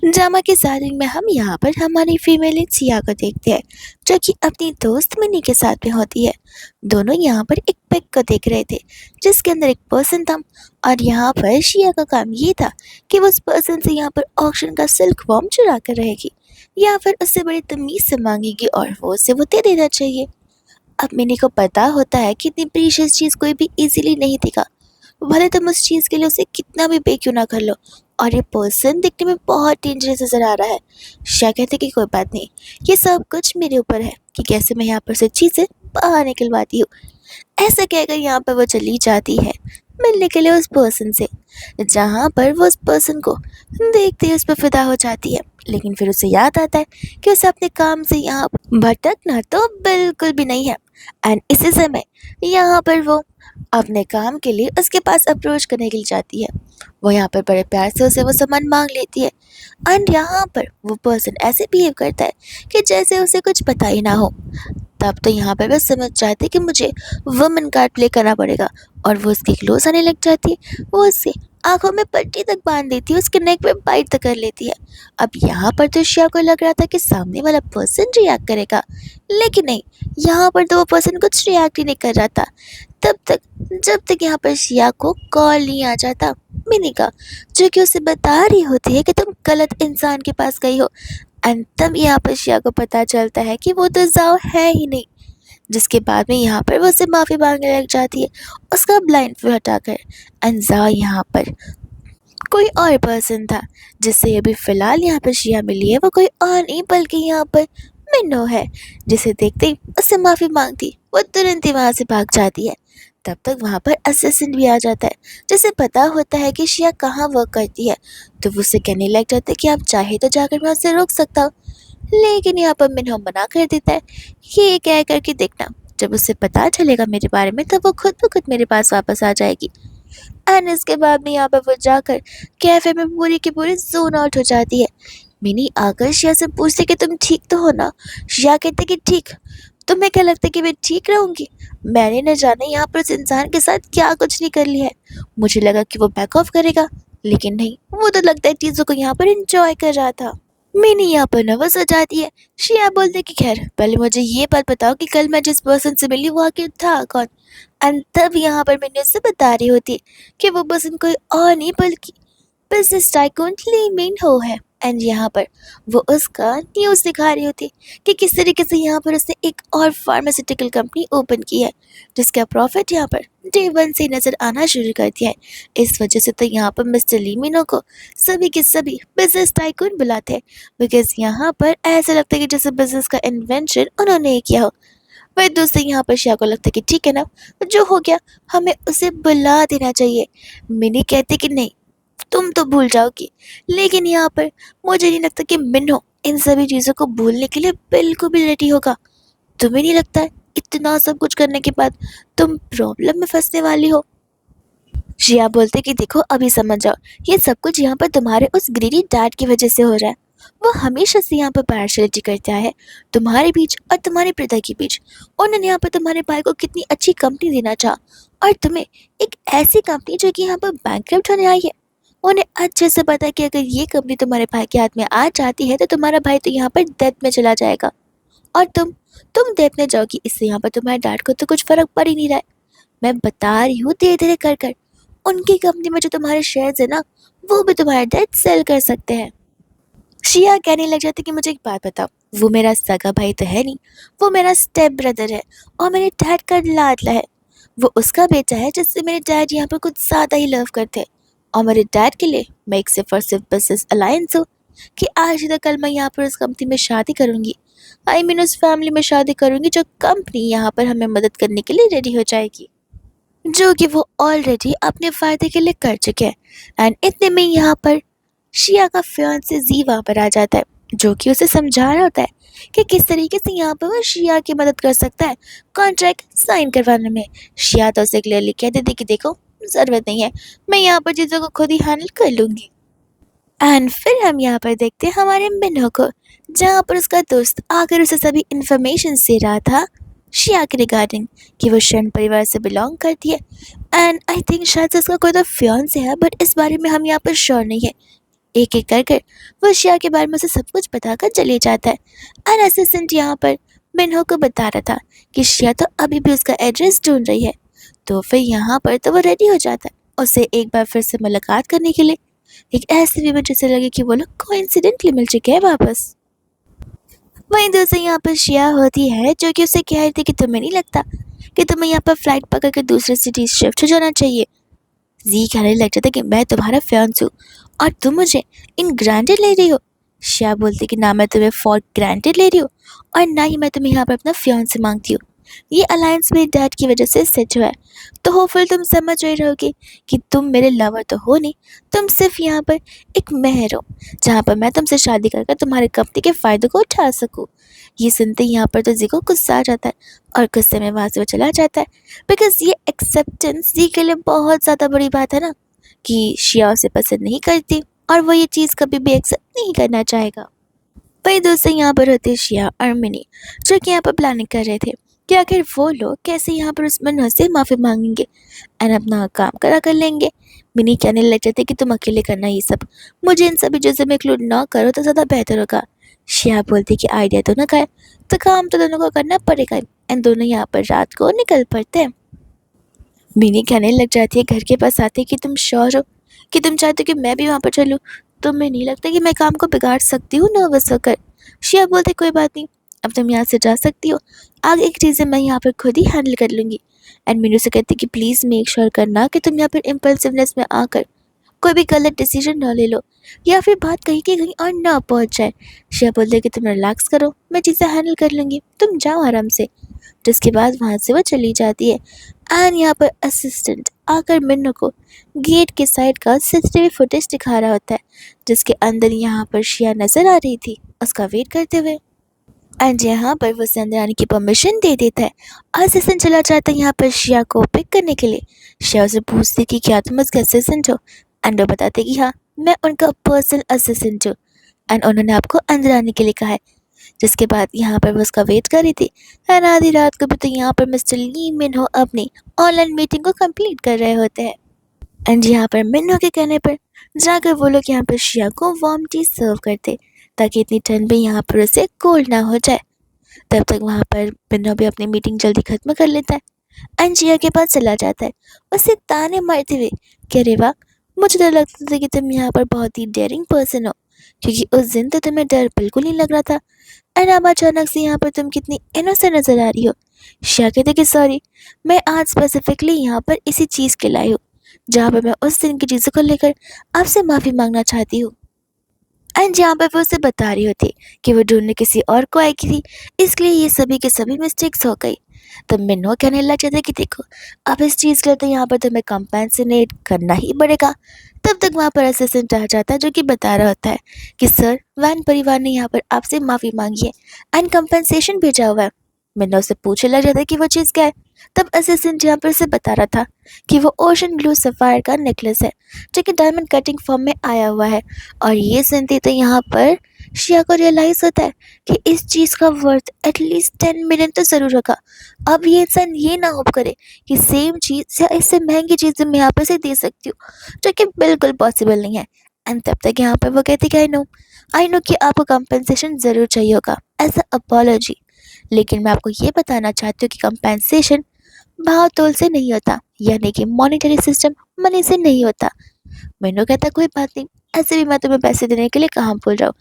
Drama की starting में हम यहाँ पर हमारी फीमेल लीड सिया को देखते हैं, जो कि अपनी दोस्त मिनी के साथ में होती है। दोनों यहाँ पर एक पिक को देख रहे थे जिसके अंदर एक पर्सन था, और यहाँ पर शिया का काम ये था कि वो उस पर्सन से यहाँ पर ऑक्शन का सिल्क वॉर्म चुरा कर रहेगी या फिर उससे बड़ी तमीज से मांगेगी और वो उसे वो दे देना चाहिए। अब मिनी को पता होता है कि इतनी प्रीशियस चीज़ कोई भी इजीली नहीं देगा, भले तुम उस चीज़ के लिए उसे कितना भी पे क्यों ना कर लो। और ये पर्सन दिखने में बहुत डेंजरस नजर आ रहा है। शाह कहते कि कोई बात नहीं, ये सब कुछ मेरे ऊपर है कि कैसे मैं यहाँ पर से चीज़ें बाहर निकलवाती हूँ। ऐसा कहकर यहाँ पर वो चली जाती है मिलने के लिए उस पर्सन से, जहाँ पर वो उस पर्सन को देखते ही उस पर फिदा हो जाती है। लेकिन फिर उसे याद आता है कि उसे अपने काम से यहाँ भटकना तो बिल्कुल भी नहीं है। एंड इसी समय यहाँ पर वो अपने काम के लिए उसके पास अप्रोच करने के लिए जाती है। वो यहाँ पर बड़े प्यार से उसे वो सामान मांग लेती है, एंड यहाँ पर वो पर्सन ऐसे बिहेव करता है कि जैसे उसे कुछ पता ही ना हो। तब तो यहाँ पर वह समझ जाती है कि मुझे वुमन कार्ड प्ले करना पड़ेगा, और वो उसके क्लोज आने लग जाती है। वो उससे आंखों में पट्टी तक बांध देती है, उसके नेक पे बाइट तक कर लेती है। अब यहाँ पर तो शिया को लग रहा था कि सामने वाला पर्सन रिएक्ट करेगा, लेकिन नहीं, यहाँ पर तो वो पर्सन कुछ रिएक्ट ही नहीं कर रहा था तब तक, जब तक यहाँ पर शिया को कॉल नहीं आ जाता मिनी का, जो कि उसे बता रही होती है कि तुम गलत इंसान के पास गई हो। एंड तब यहाँ पर शिया को पता चलता है कि वो तो जाओ है ही नहीं, जिसके बाद में यहाँ पर वो उसे माफ़ी मांगने लग जाती है उसका ब्लाइंड हटाकर। एंड जाओ यहाँ पर कोई और पर्सन था जिससे अभी फ़िलहाल यहाँ पर शिया मिली है, वो कोई और नहीं बल्कि यहाँ पर मिन्नो है, जिसे देखते ही उससे माफ़ी मांगती वो तुरंत ही वहाँ से भाग जाती है। तब तक वहाँ पर असिस्टेंट भी आ जाता है, जिसे पता होता है कि शिया कहाँ वर्क करती है, तो वो उससे कहने लग जाता है कि आप चाहे तो जाकर मैं उससे रोक सकता हूँ। लेकिन यहाँ पर मिन्हो मना कर देता है, ये कह करके देखना, जब उसे पता चलेगा मेरे बारे में तो वो खुद ब खुद मेरे पास वापस आ जाएगी। एंड इसके बाद में यहाँ पर वो जाकर कैफे में पूरी की पूरी जोन आउट हो जाती है। मिनी आकर शिया से पूछती कि तुम ठीक तो हो ना। शिया कहते कि ठीक। तुम्हें क्या लगता है कि मैं ठीक रहूंगी? मैंने न जाने यहाँ पर उस इंसान के साथ क्या कुछ नहीं कर लिया है। मुझे लगा कि वो बैक ऑफ करेगा, लेकिन नहीं, वो तो लगता है चीज़ों को यहाँ पर एंजॉय कर रहा था। मिनी यहाँ पर नर्वस हो जाती है। शिया बोलते कि खैर पहले मुझे ये बात बताओ कि कल मैं जिस पर्सन से मिली वो आखिर था कौन। एंड तब यहाँ पर मिनी उससे बता रही होती है कि वो पर्सन कोई और नहीं बल्कि बिजनेस टाइकून ली मिन हो है। एंड यहाँ पर वो उसका न्यूज़ दिखा रही होती है कि किस तरीके से यहाँ पर उसने एक और फार्मास्यूटिकल कंपनी ओपन की है, जिसका प्रॉफिट यहाँ पर डे वन से नज़र आना शुरू कर दिया है। इस वजह से तो यहाँ पर मिस्टर लीमिनो को सभी के सभी बिजनेस टाइकून बुलाते हैं, बिकॉज यहाँ पर ऐसा लगता है कि जैसे बिजनेस का इन्वेंशन उन्होंने ही किया हो। वही दूसरे यहाँ पर शिया को लगता है कि ठीक है ना, जो हो गया हमें उसे बुला देना चाहिए। मिनी कहते कि नहीं, तुम तो भूल जाओगी। लेकिन यहाँ पर मुझे नहीं लगता कि मिन्हो इन सभी चीज़ों को भूलने के लिए बिल्कुल भी रेडी होगा। तुम्हें नहीं लगता है इतना सब कुछ करने के बाद तुम प्रॉब्लम में फंसने वाली हो? जिया बोलते कि देखो अभी समझ जाओ, ये सब कुछ यहाँ पर तुम्हारे उस ग्रीडी डैड की वजह से हो रहा है। वो हमेशा से यहाँ पर पार्शलिटी करता है तुम्हारे बीच और तुम्हारे पिता के बीच। उन्होंने यहाँ पर तुम्हारे भाई को कितनी अच्छी कंपनी देना चाहा, और तुम्हें एक ऐसी कंपनी जो कि यहाँ पर बैंकक्रप्ट होने आई है। उन्हें अच्छे से पता है कि अगर ये कंपनी तुम्हारे भाई के हाथ में आ जाती है तो तुम्हारा भाई तो यहाँ पर डेथ में चला जाएगा, और तुम डेथ में जाओगी। इससे यहाँ पर तुम्हारे डैड को तो कुछ फर्क पड़ ही नहीं रहा है। मैं बता रही हूँ धीरे धीरे कर कर उनकी कंपनी में जो तुम्हारे शेयर्स है ना, वो भी तुम्हारे डैड सेल कर सकते हैं। शिया कहने लग जाती कि मुझे एक बात बताओ, वो मेरा सगा भाई तो है नहीं, वो मेरा स्टेप ब्रदर है और मेरे डैड का लाडला है। वो उसका बेटा है जिससे मेरे डैड यहाँ पर कुछ ज़्यादा ही लव करते हैं, और मेरे डैड के लिए मैं एक सिर्फ और सिर्फ बिजनेस अलायंस हूँ कि आज ही तो कल मैं यहाँ पर उस कंपनी में शादी करूँगी। आई मीन उस फैमिली में शादी करूँगी जो कंपनी यहाँ पर हमें मदद करने के लिए रेडी हो जाएगी, जो कि वो ऑलरेडी अपने फ़ायदे के लिए कर चुके हैं। एंड इतने में यहाँ पर शिया का फियांसे जी वहाँ पर आ जाता है, जो कि उसे समझा रहा होता है कि किस तरीके से यहाँ पर वो शिया की मदद कर सकता है कॉन्ट्रैक्ट साइन करवाने में। शिया तो उसे क्लियरली कह देती कि देखो ज़रूरत नहीं है, मैं यहाँ पर चीज़ों को खुद ही हैंडल कर लूँगी। एंड फिर हम यहाँ पर देखते हैं हमारे मिन्हो को, जहाँ पर उसका दोस्त आकर उसे सभी इन्फॉर्मेशन दे रहा था शिया के रिगार्डिंग कि वो शन परिवार से बिलोंग करती है। एंड आई थिंक शायद से उसका कोई तो फियांसे है, बट इस बारे में हम यहाँ पर श्योर नहीं है। एक एक कर कर वो शिया के बारे में उसे सब कुछ बताकर चले जाता है। और असिस्टेंट यहाँ पर मिनहो को बता रहा था कि शिया तो अभी भी उसका एड्रेस ढूंढ रही है। तो फिर यहाँ पर तो वो रेडी हो जाता है उसे एक बार फिर से मुलाकात करने के लिए, एक ऐसे वे में जैसे लगे कि वो लोग कोइंसिडेंटली मिल चुके हैं वापस। वहीं दूसरी यहाँ पर शिया होती है जो कि उसे कह रही थी कि तुम्हें नहीं लगता कि तुम्हें यहाँ पर फ्लाइट पकड़ के दूसरी सिटी शिफ्ट हो जाना चाहिए। जी कहने लग जाता कि मैं तुम्हारा फियांस हूँ और तुम मुझे इन ग्रांटेड ले रही हो। शिया बोलती कि ना मैं तुम्हें फॉर ग्रांटेड ले रही हूँ और ना ही मैं तुम्हें यहाँ पर अपना फियांस मांगती हूँ। ये अलायंस मेरे डैड की वजह से सेट हुआ है, तो होपफुल तुम समझ रही रहोगे कि तुम मेरे लवर तो हो नहीं, तुम सिर्फ यहाँ पर एक मेहर हो जहाँ पर मैं तुमसे शादी कर तुम्हारे कंपनी के फ़ायदों को उठा सकूँ। ये सुनते ही यहाँ पर तो जी को गुस्सा आ जाता है और गुस्से में वहाँ से वो चला जाता है, बिकॉज ये एक्सेप्टेंस जी के लिए बहुत ज़्यादा बड़ी बात है ना, कि शिया उसे पसंद नहीं करती और वो ये चीज़ कभी भी एक्सेप्ट नहीं करना चाहेगा। वही दोस्तों यहाँ पर होते शिया और मिनी, जो कि यहाँ पर प्लानिंग कर रहे थे कि आखिर वो लोग कैसे यहाँ पर उस मन्नत से माफ़ी मांगेंगे एंड अपना काम करा कर लेंगे। मिनी कहने लग जाते कि तुम अकेले करना ये सब, मुझे इन सभी चीज़ों में इंक्लूड ना करो तो ज़्यादा बेहतर होगा। शिया बोलती कि आइडिया तो ना खाए तो काम तो दोनों को करना पड़ेगा एंड दोनों यहाँ पर रात को निकल पड़ते हैं। मिनी कहने लग जाती है घर के पास आते कि तुम श्योर हो कि तुम चाहते हो कि मैं भी वहाँ पर चलूँ, तुम्हें नहीं लगता कि मैं काम को बिगाड़ सकती हूँ नर्वस होकर। शिया बोलते कोई बात नहीं, अब तुम यहाँ से जा सकती हो, आगे एक चीज़ें मैं यहाँ पर खुद ही हैंडल कर लूँगी। एंड मीनू से कहती कि प्लीज़ मेक श्योर करना कि तुम यहाँ पर इम्पल्सिवनेस में आकर कोई भी गलत डिसीजन ना ले लो या फिर बात कहीं की कहीं और ना पहुँच जाए। शिया बोलते कि तुम रिलैक्स करो, मैं चीज़ें हैंडल कर लूँगी, तुम जाओ आराम से। जिसके बाद वहाँ से वो चली जाती है एंड यहाँ पर असिस्टेंट आकर मिन्नू को गेट के साइड का सीसीटीवी फुटेज दिखा रहा होता है, जिसके अंदर यहाँ पर शिया नजर आ रही थी उसका वेट करते हुए। एंड यहाँ पर वो उसे अंदर आने की परमिशन दे देता है। असिस्टेंट चला जाता है यहाँ पर शिया को पिक करने के लिए। शिया उसे पूछती कि क्या तुम उसके असिस्टेंट हो एंड वो बताते कि हाँ मैं उनका पर्सनल असिस्टेंट हूँ एंड उन्होंने आपको अंदर आने के लिए कहा है। जिसके बाद यहाँ पर वो उसका वेट कर रही थी एंड आधी रात को भी तो यहाँ पर मिस्टर ली मिनहो अपनी ऑनलाइन मीटिंग को कंप्लीट कर रहे होते हैं। एंड यहाँ पर मिनहो के कहने पर जाकर वो लोग यहाँ पर शिया को वार्म टी सर्व करते ताकि इतनी ठंड में यहाँ पर उसे कोल्ड ना हो जाए। तब तक वहाँ पर मिनहो भी अपनी मीटिंग जल्दी खत्म कर लेता है एंड शिया के पास चला जाता है उसे ताने मारते हुए कि अरे वाह, मुझे तो लगता था कि तुम यहाँ पर बहुत ही डेयरिंग पर्सन हो, क्योंकि उस दिन तो तुम्हें डर बिल्कुल नहीं लग रहा था एंड अब अचानक से यहाँ पर तुम कितनी इनोसेंट नजर आ रही हो। शिया कहते कि सॉरी, मैं आज स्पेसिफिकली यहाँ पर इसी चीज़ के लाई हूँ जहाँ पर मैं उस दिन की चीज़ों को लेकर आपसे माफ़ी मांगना चाहती हूँ। एंड जहाँ पर वो उसे बता रही होती कि वो ढूंढने किसी और को आई थी, इसलिए ये सभी के सभी मिस्टेक्स हो गई। तो मिन्हो कहने लग जाता है कि देखो अब इस चीज़ के लिए तो यहाँ पर तुम्हें कंपेंसेट करना ही पड़ेगा। तब तक वहाँ पर असिस्टेंट आ जाता है जो कि बता रहा होता है कि सर वैन परिवार ने यहाँ पर आपसे माफ़ी मांगी है एंड कंपेंसेशन भेजा हुआ है। मिन्हो से पूछने लग जाता है कि वो चीज़ क्या है। तब असिस्टेंट यहाँ पर उसे बता रहा था कि वो ओशन ब्लू सफ़ायर का नेकलेस है जो कि डायमंड कटिंग फॉर्म में आया हुआ है। और ये सुनते तो यहाँ पर शिया को रियलाइज़ होता है कि इस चीज़ का वर्थ एटलीस्ट 10 मिलियन तो ज़रूर होगा। अब ये इंसान ये ना होप करे कि सेम चीज़ या इससे महंगी चीज़ मैं यहाँ पर से दे सकती हूँ, जो कि बिल्कुल पॉसिबल नहीं है। एंड तब तक यहाँ पर वो कहती कि आई नो कि आपको कंपनसेशन ज़रूर चाहिए होगा एज अ अपॉलॉजी, लेकिन मैं आपको ये बताना चाहती हूँ कि कंपनसेशन भाव तोल से नहीं होता, यानी कि मॉनेटरी सिस्टम मनी से नहीं होता। मैनू कहता कोई बात नहीं, ऐसे भी मैं तुम्हें पैसे देने के लिए कहाँ भूल रहा हूँ।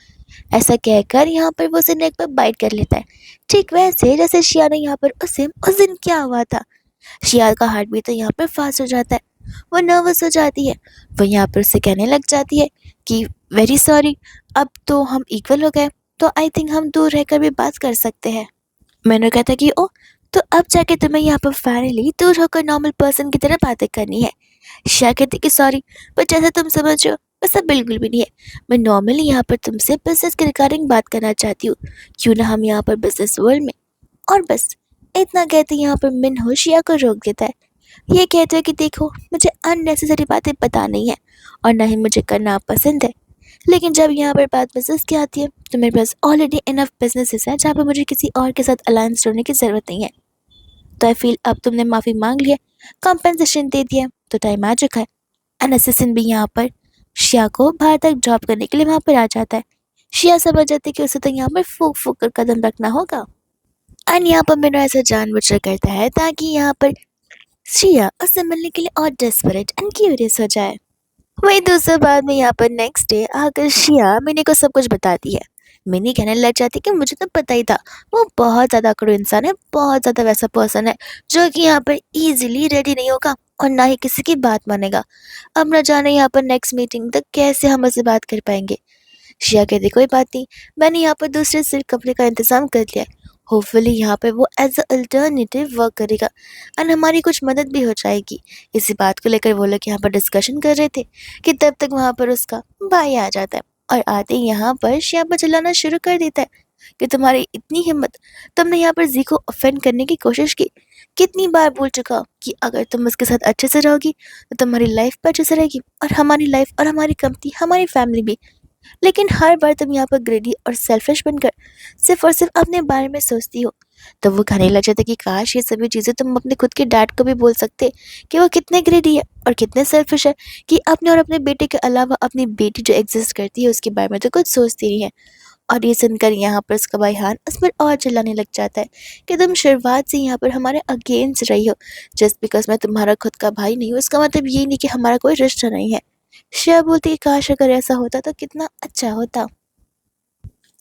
ऐसा कहकर यहाँ पर वो उसे नेक पर बाइट कर लेता है, ठीक वैसे जैसे शिया ने यहाँ पर उसे उस दिन क्या हुआ था। शिया का हार्ट बीट तो यहाँ पर फास्ट हो जाता है, वो नर्वस हो जाती है। वो यहाँ पर उसे कहने लग जाती है कि वेरी सॉरी, अब तो हम इक्वल हो गए, तो आई थिंक हम दूर रहकर भी बात कर सकते हैं। मैंने कहता कि ओ, तो अब जाके तुम्हें यहाँ पर फाइनली दूर होकर नॉर्मल पर्सन की तरह बातें करनी है। शिया कहती कि सॉरी, पर जैसा तुम समझ रहे हो वैसा बिल्कुल भी नहीं है। मैं नॉर्मली यहाँ पर तुमसे बिजनेस के रिगार्डिंग बात करना चाहती हूँ, क्यों ना हम यहाँ पर बिजनेस वर्ल्ड में। और बस इतना कहते यहाँ पर मिन्हो शिया को रोक देता है। ये कहते हैं कि देखो मुझे अननेसेसरी बातें पता नहीं है और ना ही मुझे करना पसंद है, लेकिन जब यहाँ पर बात बिजनेस की आती है तो मेरे पास ऑलरेडी इनफ बिजनेसेस हैं जहाँ पर मुझे किसी और के साथ अलायंस जोड़ने की ज़रूरत नहीं है। तो आई फील अब तुमने माफ़ी मांग लिया, कंपनसेशन दे दिया, तो टाइम आ चुका है। एंड असिस्टेंट भी यहाँ पर शिया को बाहर तक ड्रॉप करने के लिए वहां पर आ जाता है। शिया समझ जाती है कि उसे तो यहाँ पर फूक फूक कर कदम रखना होगा। एंड यहाँ पर मिनो ऐसा जानबूझकर करता है ताकि यहाँ पर शिया उससे मिलने के लिए और डेस्परेट एंड क्यूरियस हो जाए। वही दूसरे बाद में यहाँ पर नेक्स्ट डे आकर शिया मिनी को सब कुछ बताती है। मिनी कहने लग जाती है कि मुझे तो पता ही था, वो बहुत ज़्यादा अकड़ू इंसान है, बहुत ज़्यादा वैसा पर्सन है जो कि यहाँ पर इजीली रेडी नहीं होगा और ना ही किसी की बात मानेगा। अब न जाने यहाँ पर नेक्स्ट मीटिंग तक कैसे हम उससे बात कर पाएंगे। शिया कहती कोई बात नहीं, मैंने यहाँ पर दूसरे सिल्क कपड़े का इंतजाम कर लिया है। होपफुली यहाँ पर वो एज अ अल्टरनेटिव वर्क करेगा एंड हमारी कुछ मदद भी हो जाएगी। इसी बात को लेकर वो लोग यहाँ पर डिस्कशन कर रहे थे कि तब तक वहाँ पर उसका भाई आ जाता है और आते ही यहाँ पर शिया पर चिल्लाना शुरू कर देता है कि तुम्हारी इतनी हिम्मत, तुमने यहाँ पर जी को ऑफेंड करने की कोशिश की। कितनी बार बोल चुका हूँ कि अगर तुम उसके साथ अच्छे से रहोगी तो तुम्हारी लाइफ भी अच्छे से रहेगी और हमारी लाइफ और हमारी कंपनी हमारी फैमिली भी। लेकिन हर बार तुम यहाँ पर ग्रेडी और सेल्फिश बनकर सिर्फ और सिर्फ अपने बारे में सोचती हो। तो वो कहने लग जाता कि काश ये सभी चीज़ें तुम अपने खुद के डैड को भी बोल सकते कि वो कितने ग्रेडी है और कितने सेल्फिश है कि अपने और अपने बेटे के अलावा अपनी बेटी जो एग्जिस्ट करती है उसके बारे में तो कुछ सोचती नहीं है। और ये सुनकर यहाँ पर उसका भाई हान उस पर और चिल्लाने लग जाता है कि तुम शुरुआत से यहाँ पर हमारे अगेंस्ट रही हो। जस्ट बिकॉज मैं तुम्हारा खुद का भाई नहीं हूँ इसका मतलब ये नहीं कि हमारा कोई रिश्ता नहीं है। श्रेया बोलती है काश अगर ऐसा होता तो कितना अच्छा होता।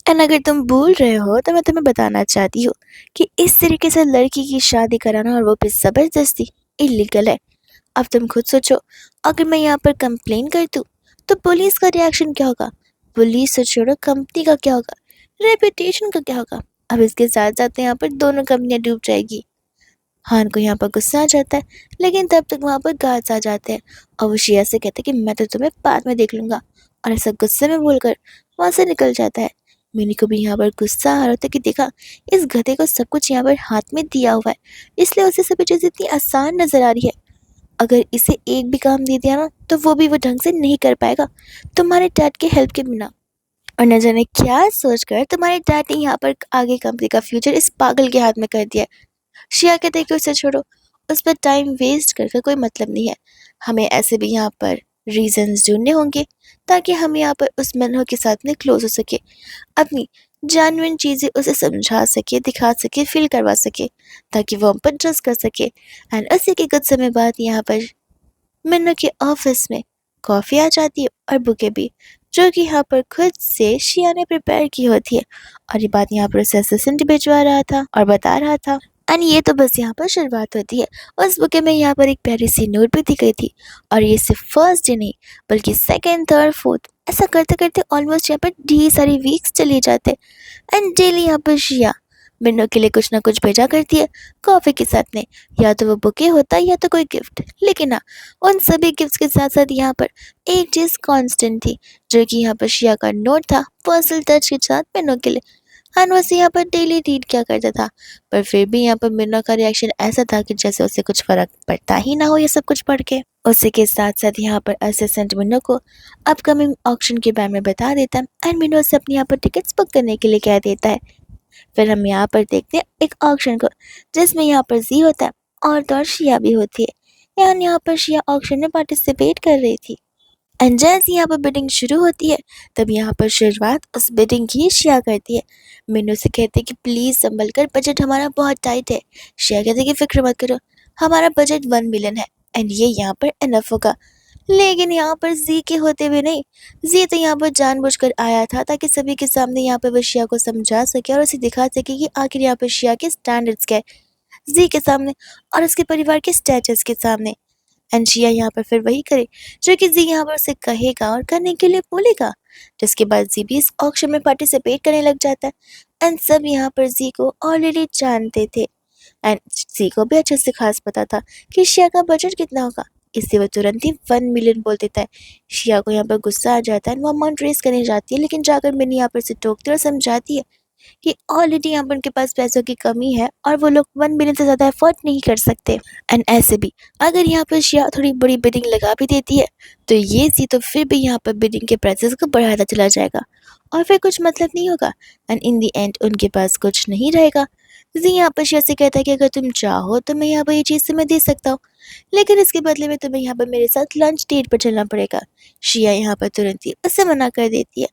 एंड अगर तुम भूल रहे हो तो मैं तुम्हें बताना चाहती हूँ कि इस तरीके से लड़की की शादी कराना और वो भी ज़बरदस्ती इलीगल है। अब तुम खुद सोचो, अगर मैं यहाँ पर कंप्लेन कर दूँ तो पुलिस का रिएक्शन क्या होगा? पुलिस से छोड़ो कंपनी का क्या होगा? रेपुटेशन का क्या होगा? अब इसके साथ साथ यहाँ पर दोनों कंपनियां डूब जाएगी। हान को यहाँ पर गुस्सा आ जाता है लेकिन तब तक वहाँ पर गार्ड्स आ जाते हैं और वो शिया से कहते हैं कि मैं तो तुम्हें बाद में देख लूंगा और ऐसा गुस्से में बोलकर वहाँ से निकल जाता है। मिनी को भी यहाँ पर गुस्सा आ रहा होता है कि देखा, इस गधे को सब कुछ यहाँ पर हाथ में दिया हुआ है इसलिए उसे सभी चीज़ इतनी आसान नजर आ रही है। अगर इसे एक भी काम दे दिया ना तो वो भी वो ढंग से नहीं कर पाएगा तुम्हारे डैड के हेल्प के बिना। और न जाने क्या सोचकर तुम्हारे डैड ने यहाँ पर आगे कंपनी का फ्यूचर इस पागल के हाथ में कर दिया है। शिया कहते हैं कि उसे छोड़ो, उस पर टाइम वेस्ट करके कोई मतलब नहीं है। हमें ऐसे भी यहाँ पर रीजंस ढूंढने होंगे ताकि हम यहाँ पर उस मनोह के साथ में क्लोज हो सके, अपनी जेन्युइन चीज़ें उसे समझा सके, दिखा सके, फील करवा सके ताकि वो हम पर ट्रस्ट कर सके। एंड उसी के कुछ समय बाद यहाँ पर मन्नू के ऑफिस में कॉफ़ी आ जाती है और बुके भी, जो कि यहाँ पर खुद से शिया ने प्रिपेयर की होती है। और ये बात यहाँ पर उसे असिस्टेंट भिजवा रहा था और बता रहा था। एंड ये तो बस यहाँ पर शुरुआत होती है। उस बुके में यहाँ पर एक प्यारी सी नोट भी दी गई थी और ये सिर्फ फर्स्ट डे नहीं बल्कि सेकेंड थर्ड फोर्थ ऐसा करते करते ऑलमोस्ट यहाँ पर ढेर सारी वीक्स चले जाते। एंड डेली यहाँ पर शिया मिन्नू के लिए कुछ ना कुछ भेजा करती है कॉफ़ी के साथ में, या तो वो बुके होता है या तो कोई गिफ्ट। लेकिन हाँ, उन सभी गिफ्ट्स के साथ साथ यहाँ पर एक चीज़ कांस्टेंट थी जो कि यहाँ पर शिया का नोट था पर्सनल टच के साथ मिन्नू के लिए। अनवसे यहाँ पर डेली रीड क्या करता था पर फिर भी यहाँ पर मिन्ना का रिएक्शन ऐसा था कि जैसे उसे कुछ फर्क पड़ता ही ना हो ये सब कुछ पढ़ के। उसी के साथ साथ यहाँ पर असिस्टेंट मिन्नो को अपकमिंग ऑक्शन के बारे में बता देता है एंड मिन्नो से अपनी यहाँ पर टिकट्स बुक करने के लिए कह देता है। फिर हम यहाँ पर देखते हैं एक ऑक्शन को जिसमें यहाँ पर जी होता है और तो और शिया भी होती है। यहाँ पर शिया ऑक्शन में पार्टिसिपेट कर रही थी एंड जैसे यहाँ पर बिडिंग शुरू होती है तब यहाँ पर शुरुआत उस बिडिंग की शिया करती है। मिन्नू से कहते हैं कि प्लीज़ संभल कर, बजट हमारा बहुत टाइट है। शिया कहते हैं कि फिक्र मत करो, हमारा बजट 1 मिलियन है एंड ये यहाँ पर इनफ होगा। लेकिन यहाँ पर जी के होते हुए नहीं, जी तो यहाँ पर जानबूझकर आया था ताकि सभी के सामने यहाँ पर वो शिया को समझा सके और उसे दिखा सके कि आखिर यहाँ पर शिया के स्टैंडर्ड्स क्या है जी के सामने और उसके परिवार के स्टेटस के सामने। एंड शिया यहाँ पर फिर वही करे जो कि जी यहाँ पर उसे कहेगा और करने के लिए बोलेगा, जिसके बाद जी भी इस ऑक्शन में पार्टिसिपेट करने लग जाता है। एंड सब यहाँ पर जी को ऑलरेडी जानते थे एंड जी को भी अच्छे से खास पता था कि शिया का बजट कितना होगा, इसलिए वो तुरंत ही 1 मिलियन बोल देता है। शिया को यहाँ पर गुस्सा आ जाता है, वो अमाउंट रेस करने जाती है लेकिन जाकर मिनी यहाँ पर से टोकती है और समझाती है कि ऑलरेडी यहाँ पर उनके पास पैसों की कमी है और वो लोग 1 मिलियन से ज़्यादा अफोर्ड नहीं कर सकते। एंड ऐसे भी अगर यहाँ पर शिया थोड़ी बड़ी बिडिंग लगा भी देती है तो ये सी तो फिर भी यहाँ पर बिडिंग के प्राइसेस को बढ़ाता चला जाएगा और फिर कुछ मतलब नहीं होगा एंड इन दी एंड उनके पास कुछ नहीं रहेगा। जी यहाँ पर शिया से कहता है कि अगर तुम चाहो तो मैं यहाँ पर ये चीज़ तुम्हें दे सकता हूँ, लेकिन इसके बदले में तुम्हें यहाँ पर मेरे साथ लंच डेट पर चलना पड़ेगा। शिया यहाँ पर तुरंत ही उसे मना कर देती है।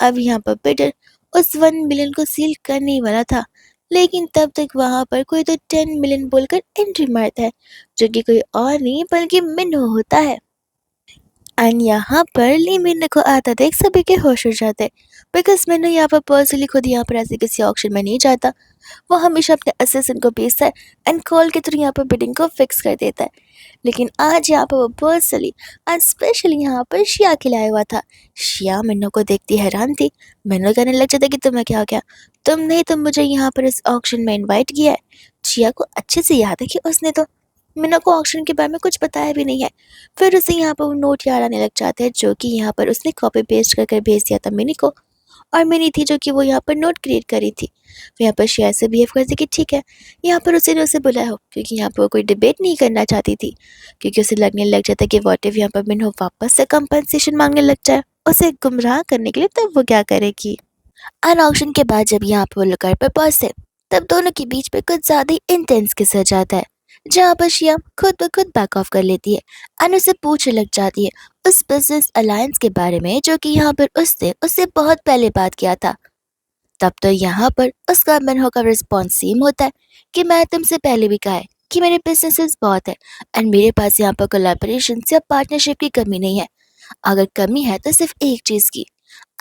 अब यहाँ पर पीटर उस 1 मिलियन को सील करने ही वाला था, लेकिन तब तक वहां पर कोई तो 10 मिलियन बोलकर एंट्री मारता है, जो कि कोई और नहीं बल्कि मिन्हो होता है। एंड यहाँ पर ली मिन्हो को आता देख सभी के होश उड़ जाते, बिकॉज मिन्हो यहाँ पर पर्सनली खुद यहाँ पर ऐसे किसी ऑक्शन में नहीं जाता। वो हमेशा अपने असिस्टेंट को भेजता है एंड कॉल के थ्रू यहाँ पर बिडिंग को फिक्स कर देता है। लेकिन आज यहाँ पर वो पर्सनली एंड स्पेशली यहाँ पर शिया के लिए आया हुआ था। शिया मिन्नो को देखती हैरान थी। मिन्नो कहने लग जाता कि तुम्हें क्या हो गया, तुमने तो मुझे यहाँ पर इस ऑक्शन में इनवाइट किया है। शिया को अच्छे से याद है कि उसने तो मिन्नो को ऑक्शन के बारे में कुछ बताया भी नहीं है। फिर उसे यहाँ पर वो नोट याद आने लग जाते हैं, जो कि यहाँ पर उसने कॉपी पेस्ट करके भेज दिया था मिनी को, और मिनी थी जो कि वो यहाँ पर नोट क्रिएट करी थी। वो यहाँ पर शेयर से बिहेव करती कि ठीक है, यहाँ पर उसे बुलाया हो, क्योंकि यहाँ पर वो कोई डिबेट नहीं करना चाहती थी, क्योंकि उसे लगने लग जाता कि व्हाट इफ यहाँ पर मिन्हो वापस से कंपनसेशन मांगने लग जाए उसे गुमराह करने के लिए, तब वो क्या करेगी। अन ऑक्शन के बाद जब यहाँ पर वो लोग घर पर पहुंचते, तब दोनों के बीच पे कुछ ज्यादा ही इंटेंस किस्सा हो जाता है, जहाँ पर शिया खुद ब खुद बैक ऑफ कर लेती है एंड उसे पूछने लग जाती है उस बिजनेस अलायंस के बारे में, जो कि यहाँ पर उसने उससे बहुत पहले बात किया था। तब तो यहाँ पर उसका मिन्हो का रिस्पॉन्स सेम होता है कि मैं तुमसे पहले भी कहा है कि मेरे बिजनेसेस बहुत है एंड मेरे पास यहाँ पर कोलैबोरेशन या पार्टनरशिप की कमी नहीं है। अगर कमी है तो सिर्फ एक चीज की।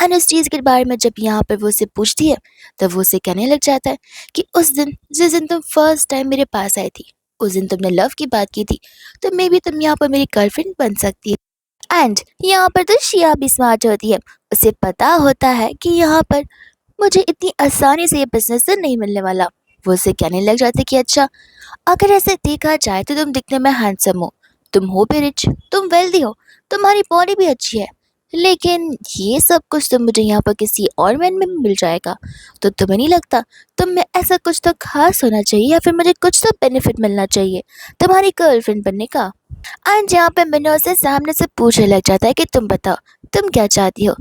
एंड उस चीज के बारे में जब यहाँ पर वो उसे पूछती है, तब वो उसे कहने लग जाता है कि उस दिन जिस दिन तुम फर्स्ट टाइम मेरे पास आई थी, उस दिन तुमने लव की बात की थी, तो मे भी तुम यहाँ पर मेरी गर्लफ्रेंड बन सकती है। एंड यहाँ पर तो शिया भी स्मार्ट होती है। उसे पता होता है कि यहाँ पर मुझे इतनी आसानी से ये बिजनेस से नहीं मिलने वाला। वो उसे कहने लग जाते कि अच्छा, अगर ऐसे देखा जाए तो तुम दिखने में हैंडसम हो, तुम हो भी रिच, तुम वेल्दी हो, तुम्हारी बॉडी भी अच्छी है, लेकिन ये सब कुछ तो मुझे यहाँ पर किसी और मैन में मिल जाएगा। तो तुम्हें नहीं लगता तुम में ऐसा कुछ तो खास होना चाहिए, या फिर मुझे कुछ तो बेनिफिट मिलना चाहिए तुम्हारी गर्लफ्रेंड बनने का। एंड यहाँ पे मिनो से सामने से पूछने लग जाता है कि तुम बताओ तुम क्या चाहती हो।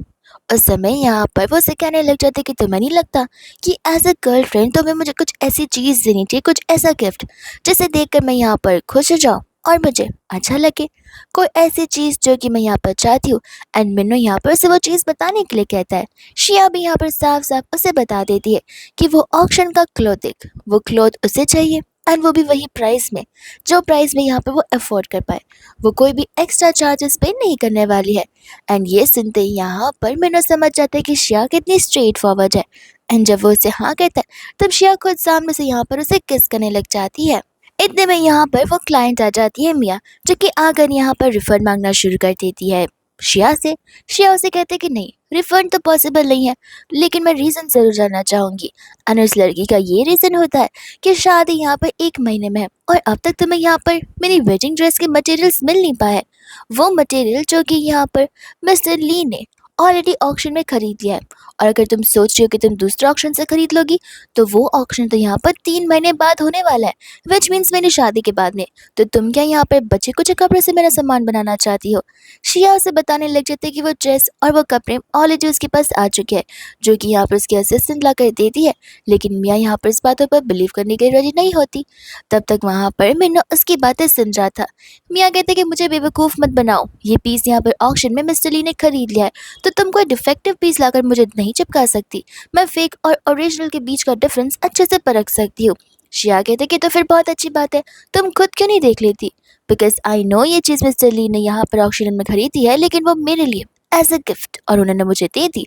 उस समय यहाँ पर वो उसे कहने लग जाते कि तुम्हें नहीं लगता कि एज अ गर्लफ्रेंड तुम्हें मुझे कुछ ऐसी चीज़ देनी चाहिए, कुछ ऐसा गिफ्ट जिसे देखकर मैं यहाँ पर खुश हो जाऊँ और मुझे अच्छा लगे, कोई ऐसी चीज़ जो कि मैं यहाँ पर चाहती हूँ। एंड मिन्नो यहाँ पर उसे वो चीज़ बताने के लिए कहता है। शिया भी यहाँ पर साफ साफ उसे बता देती है कि वो ऑक्शन का क्लोथिंग, वो क्लोथ उसे चाहिए एंड वो भी वही प्राइस में, जो प्राइस में यहाँ पे वो अफोर्ड कर पाए। वो कोई भी एक्स्ट्रा चार्जेस पे नहीं करने वाली है। एंड ये सुनते ही यहाँ पर मिनो समझ जाता है कि शिया कितनी स्ट्रेट फॉरवर्ड है। एंड जब वो उसे हाँ कहता है, तब शिया खुद सामने से यहाँ पर उसे किस करने लग जाती है। इतने में यहाँ पर वो क्लाइंट आ जाती है मिया, जो कि आकर यहाँ पर रिफंड मांगना शुरू कर देती है शिया से। शिया उसे कहते कि नहीं, रिफंड तो पॉसिबल नहीं है, लेकिन मैं रीज़न ज़रूर जानना चाहूँगी। एंड उस लड़की का ये रीज़न होता है कि शादी यहाँ पर 1 महीने में है और अब तक तुम्हें यहाँ पर मेरी वेडिंग ड्रेस के मटेरियल्स मिल नहीं पाए। वो मटेरियल जो कि यहाँ पर मिस्टर ली ने ऑलरेडी ऑक्शन में खरीद लिया है, और अगर तुम सोच रही हो कि तुम दूसरे ऑक्शन से खरीद लोगी, तो वो ऑक्शन तो यहाँ पर 3 महीने बाद होने वाला है, विच मीन्स मेरी शादी के बाद में। तो तुम क्या यहाँ पर बचे कुछ कपड़े से मेरा सामान बनाना चाहती हो। शिया उसे बताने लग जाते कि वो ड्रेस और वो कपड़े ऑलरेडी उसके पास आ चुके हैं, जो कि यहाँ पर उसकी असिस्टेंट ला कर देती है। लेकिन मियाँ यहाँ पर इस बातों पर बिलीव करने के लिए रेडी नहीं होती। तब तक वहाँ पर मिन्नो उसकी बातें सुन रहा था। मियाँ कहते कि मुझे बेवकूफ़ मत बनाओ, ये पीस यहाँ पर ऑक्शन में मिस्टर ली ने खरीद लिया है, तो तुम कोई डिफेक्टिव पीस लाकर मुझे नहीं चिपका सकती। मैं फेक और ओरिजिनल के बीच का डिफरेंस अच्छे से परख सकती हूँ। शिया कहते कि तो फिर बहुत अच्छी बात है, तुम खुद क्यों नहीं देख लेती। बिकॉज आई नो ये चीज़ मिस्टर ली ने यहाँ पर ऑक्शन में खरीदी है, लेकिन वो मेरे लिए एज अ गिफ्ट और उन्होंने मुझे दे दी।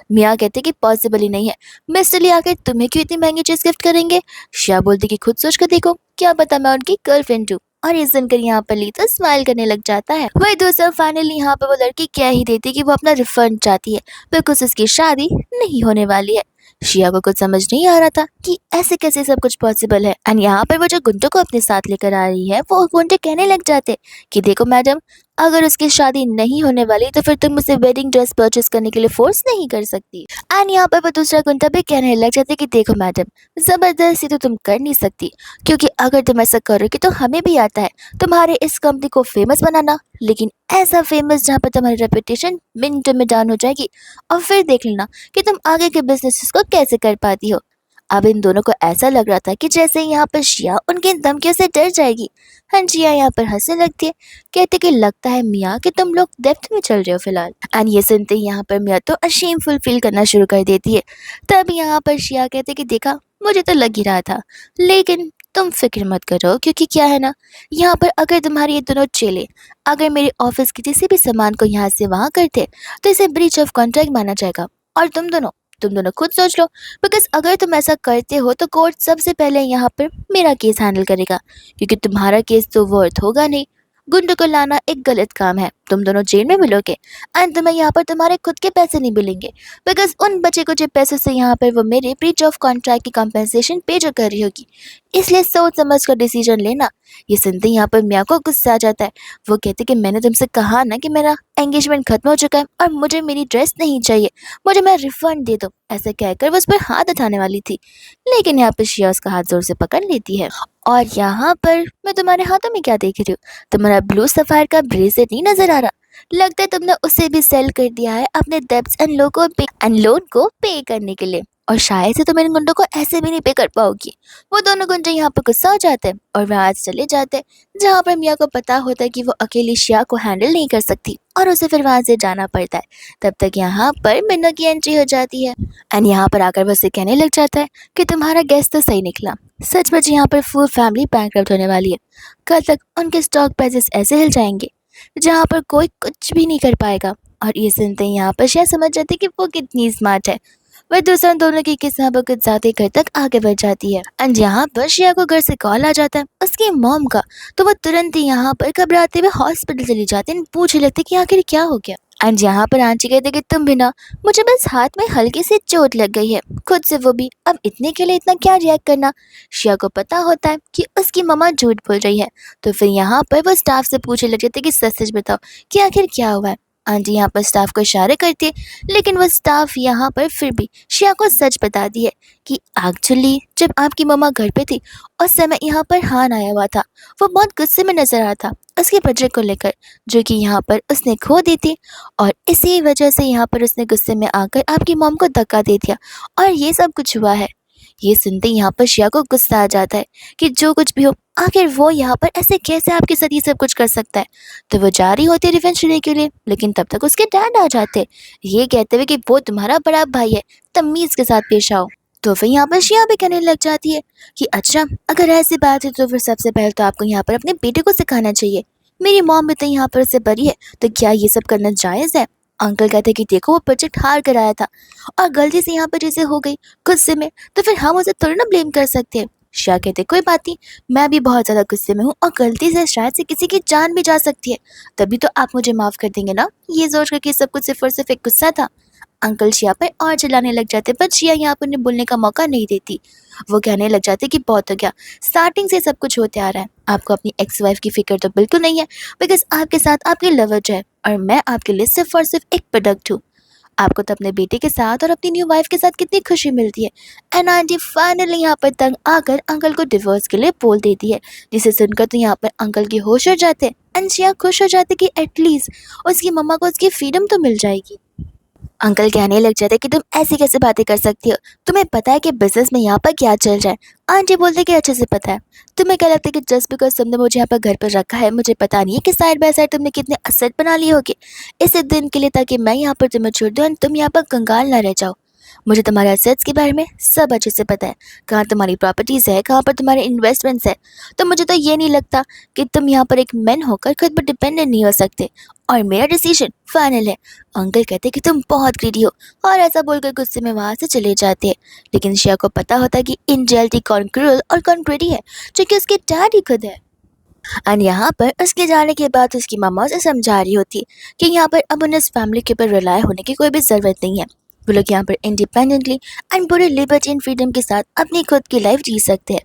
मियाँ कहते कि पॉसिबल ही नहीं है, मिस्टर ली आकर तुम्हें क्यों इतनी महंगी चीज़ गिफ्ट करेंगे। शिया बोलती कि खुद सोच कर देखो, क्या पता मैं उनकी गर्लफ्रेंड हूँ। और ये सुनकर यहाँ पर ली तो स्माइल करने लग जाता है। वही दोस्तों फाइनली यहाँ पर वो लड़की कह ही देती कि वो अपना रिफंड चाहती है, बिकॉज उसकी शादी नहीं होने वाली है। शिया को कुछ समझ नहीं आ रहा था कि ऐसे कैसे सब कुछ पॉसिबल है। एंड यहाँ पर वो जो गुंडों को अपने साथ लेकर आ रही है, वो गुंडे कहने लग जाते कि देखो मैडम, अगर उसकी शादी नहीं होने वाली तो फिर तुम उसे वेडिंग ड्रेस परचेस करने के लिए फोर्स नहीं कर सकती। एंड यहाँ पर वो दूसरा गुंडा भी कहने लग जाते कि देखो मैडम, जबरदस्ती तो तुम कर नहीं सकती, क्योंकि अगर तुम ऐसा करोगे तो हमें भी आता है तुम्हारे इस कंपनी को फेमस बनाना, लेकिन ऐसा फेमस जहाँ पर तुम्हारी रेपुटेशन मिनटों में डाउन हो जाएगी, और फिर देख लेना कि तुम आगे के बिजनेसेस को कैसे कर पाती हो। अब इन दोनों को ऐसा लग रहा था कि जैसे यहाँ पर शिया उनकी इन धमकियों से डर जाएगी। हाँ, जिया यहाँ पर हंसने लगती है, कहते कि लगता है मियाँ कि तुम लोग डेप्थ में चल रहे हो फिलहाल। एंड ये सुनते ही यहाँ पर मियाँ तो अशेमफुल फील करना शुरू कर देती है। तब यहाँ पर शिया कहते कि देखा, मुझे तो लग ही रहा था, लेकिन तुम फिक्र मत करो, क्योंकि क्या है ना, यहाँ पर अगर तुम्हारे ये दोनों चेले अगर मेरे ऑफिस के किसी भी सामान को यहाँ से वहाँ करते तो इसे ब्रीच ऑफ कॉन्ट्रैक्ट माना जाएगा। और तुम दोनों खुद सोच लो, बिकॉज अगर तुम ऐसा करते हो तो कोर्ट सबसे पहले यहाँ पर मेरा केस हैंडल करेगा, क्योंकि तुम्हारा केस तो वर्थ होगा नहीं। गुंडों को लाना एक गलत काम है, तुम दोनों जेल में मिलोगे एंड तुम्हें यहाँ पर तुम्हारे खुद के पैसे नहीं मिलेंगे, बिकॉज उन बचे कुछ पैसों से यहाँ पर वो मेरे ब्रीच ऑफ कॉन्ट्रैक्ट की कॉम्पेंसेशन पे जो कर रही होगी, इसलिए सोच समझ कर डिसीजन लेना। ये सुनते ही यहाँ पर मियाँ को गुस्सा आ जाता है। वो कहते कि मैंने तुमसे कहा ना कि मेरा एंगेजमेंट खत्म हो चुका है और मुझे मेरी ड्रेस नहीं चाहिए, मुझे मेरा रिफंड दे दो। ऐसा कहकर वो उस पर हाथ उठाने वाली थी, लेकिन यहाँ पर शिया उसका हाथ जोर से पकड़ लेती है। और यहाँ पर मैं तुम्हारे हाथों में क्या देख रही हूँ, तुम्हारा ब्लू सफायर का ब्रेसलेट नहीं नजर आ रहा? लगता है तुमने उसे भी सेल कर दिया है अपने डेब्ट्स एंड लोन को पे करने के लिए, और शायद से तुम इन गुंडों को ऐसे भी नहीं पे कर पाओगी। वो दोनों गुंडे यहाँ पर गुस्सा हो जाते हैं और वहाँ से चले जाते हैं, जहाँ पर मिया को पता होता है कि वो अकेली शिया को हैंडल नहीं कर सकती और उसे फिर वहाँ से जाना पड़ता है। तब तक यहाँ पर मिन्नो की एंट्री हो जाती है एंड यहाँ पर आकर वो उसे कहने लग जाता है कि तुम्हारा गैस तो सही निकला, सचमुच यहाँ पर फुल फैमिली बैंकरप्ट होने वाली है। कल तक उनके स्टॉक प्राइसेस ऐसे हिल जाएंगे जहाँ पर कोई कुछ भी नहीं कर पाएगा। और ये सुनते ही यहाँ पर शिया समझ जाती है कि वो कितनी स्मार्ट है। वह दूसरों दोनों की किस्सा कुछ ज्यादा घर तक आगे बढ़ जाती है एंड यहाँ पर शिया को घर से कॉल आ जाता है उसकी मॉम का, तो वो तुरंत ही यहाँ पर घबराते हुए हॉस्पिटल चली जाती है, पूछने लगती कि आखिर क्या हो गया। एंड यहाँ पर आंची कहते कि तुम भी ना, मुझे बस हाथ में हल्की सी चोट लग गई है, खुद से वो भी, अब इतने के लिए इतना क्या रिएक्ट करना। शिया को पता होता है कि उसकी मम्मा झूठ बोल रही है, तो फिर यहाँ पर वो स्टाफ से पूछने लग जाती है कि सच सच बताओ कि आखिर क्या हुआ है। आंटी यहाँ पर स्टाफ को इशारे करती है, लेकिन वो स्टाफ यहाँ पर फिर भी शिया को सच बताती है कि एक्चुअली जब आपकी मम्मा घर पे थी उस समय यहाँ पर हान आया हुआ था, वो बहुत गुस्से में नजर आया था उसके बच्चे को लेकर, जो कि यहाँ पर उसने खो दी थी, और इसी वजह से यहाँ पर उसने गुस्से में आकर आपकी मॉम को धक्का दे दिया और ये सब कुछ हुआ है। ये सुनते यहाँ पर शिया को गुस्सा आ जाता है कि जो कुछ भी हो, आखिर वो यहाँ पर ऐसे कैसे आपके साथ ये सब कुछ कर सकता है। तो वो जा रही होती है रिवेंज लेने के लिए, लेकिन तब तक उसके डैड आ जाते, ये कहते हुए कि वो तुम्हारा बड़ा भाई है, तमीज के साथ पेश आओ। तो फिर यहाँ पर शिया भी कहने लग जाती है कि अच्छा, अगर ऐसी बात है तो फिर सबसे पहले तो आपको यहाँ पर अपने बेटे को सिखाना चाहिए, मेरी मॉम भी तो यहाँ पर उससे बड़ी है, तो क्या ये सब करना जायज़ है। अंकल कहते कि देखो, वो प्रोजेक्ट हार कर आया था और गलती से यहाँ पर जैसे हो गई गुस्से में, तो फिर हम उसे थोड़ी ना ब्लेम कर सकते हैं। शिया कहते कोई बात नहीं, मैं भी बहुत ज़्यादा गुस्से में हूँ और गलती से शायद से किसी की जान भी जा सकती है, तभी तो आप मुझे माफ़ कर देंगे ना। ये सोच कर कि सब कुछ सिर्फ और सिर्फ एक गुस्सा था। अंकल शिया पर और चिल्लाने लग जाते, पर शिया यहाँ पर उन्हें बोलने का मौका नहीं देती। वो कहने लग जाते कि बहुत हो गया, स्टार्टिंग से सब कुछ होते आ रहा है, आपको अपनी एक्स वाइफ की फिक्र तो बिल्कुल नहीं है, बिकॉज आपके साथ आपकी लवर जो है और मैं आपके लिए सिर्फ और सिर्फ एक प्रोडक्ट हूँ। आपको तो अपने बेटे के साथ और अपनी न्यू वाइफ के साथ कितनी खुशी मिलती है। एंड आंटी फाइनली यहाँ पर तंग आकर अंकल को डिवोर्स के लिए बोल देती है, जिसे सुनकर तो यहाँ पर अंकल की होश हो जाते एंड शिया खुश हो जाते कि एटलीस्ट उसकी मम्मा को उसकी फ्रीडम तो मिल जाएगी। अंकल कहने लग जाते कि तुम ऐसी कैसे बातें कर सकती हो, तुम्हें पता है कि बिजनेस में यहाँ पर क्या चल रहा है। आंटी बोलते कि अच्छे से पता है, तुम्हें क्या लगता है कि जस्ट बिकॉज तुमने मुझे यहाँ पर घर पर रखा है, मुझे पता नहीं है कि साइड बाय साइड तुमने कितने असेट बना लिए होगे इस दिन के लिए, ताकि मैं यहाँ पर तुम्हें छोड़ दूँ एंड तुम यहाँ पर कंगाल ना रह जाओ। मुझे तुम्हारे असेट्स के बारे में सब अच्छे से पता है, कहाँ तुम्हारी प्रॉपर्टीज़ है, कहाँ पर तुम्हारे इन्वेस्टमेंट्स है, तो मुझे तो ये नहीं लगता कि तुम यहाँ पर एक मैन होकर खुद पर डिपेंडेंट नहीं हो सकते, और मेरा डिसीजन फाइनल है। अंकल कहते कि तुम बहुत ग्रीडी हो, और ऐसा बोलकर गुस्से में वहाँ से चले जाते हैं। लेकिन शिया को पता होता है कि इन रियलिटी कौन क्रूअल और कौन ग्रीडी है, जो कि उसके डैड ही खुद है। एंड यहाँ पर उसके जाने के बाद उसकी मम्मा उसे समझा रही होती कि यहाँ पर अब उन्हें इस फैमिली के ऊपर रिलाय होने की कोई भी ज़रूरत नहीं है, वो लोग यहाँ पर इंडिपेंडेंटली एंड पूरे लिबर्टी एंड फ्रीडम के साथ अपनी खुद की लाइफ जी सकते हैं।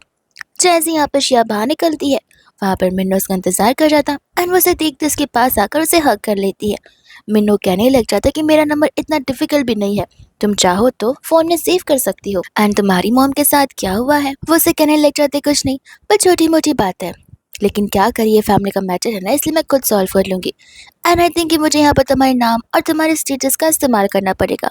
जैसे यहाँ पर शिया बाहर निकलती है, वहाँ पर मिन्नो उसका इंतजार कर रहा था एंड वो उसे देखते उसके पास आकर उसे हक कर लेती है। मिन्नो कहने लग जाता है कि मेरा नंबर इतना डिफिकल्ट भी नहीं है, तुम चाहो तो फोन में सेव कर सकती हो, एंड तुम्हारी मॉम के साथ क्या हुआ है वो उसे कहने लग जाते कुछ नहीं, पर छोटी मोटी बात है, लेकिन क्या करिए फैमिली का मैटर है ना, इसलिए मैं खुद सॉल्व कर लूँगी। एंड आई थिंक कि मुझे यहाँ पर तुम्हारे नाम और तुम्हारे स्टेटस का इस्तेमाल करना पड़ेगा।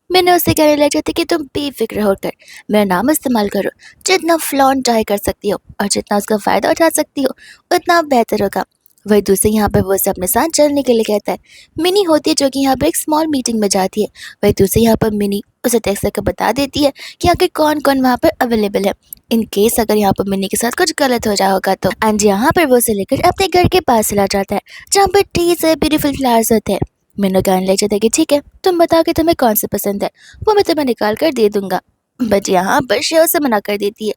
मैंने उससे कहने लग जाती कि तुम बेफिक्र होकर मेरा नाम इस्तेमाल करो, जितना फ्लॉन्ट ट्राई कर सकती हो और जितना उसका फ़ायदा उठा सकती हो उतना बेहतर होगा। वही दूसरे यहाँ पर वो उसे अपने साथ चलने के लिए कहता है। मिनी होती है जो कि यहाँ पर एक स्मॉल मीटिंग में जाती है। वही दूसरे यहाँ पर मिनी उसे टेक्स्ट करके बता देती है कि आखिर कौन कौन वहाँ पर अवेलेबल है, इन केस अगर यहाँ पर मिनी के साथ कुछ गलत हो जाए होगा तो। एंड यहाँ पर वो उसे लेकर अपने घर के पास चला जाता है जहाँ पर ढेर सारे ब्यूटीफुल फ्लावर्स होते हैं। मैंने कहने लग जाता है कि ठीक है, तुम बताओ कि तुम्हें कौन से पसंद है, वो मैं तुम्हें निकाल कर दे दूंगा। बट यहाँ पर श्रेया से मना कर देती है,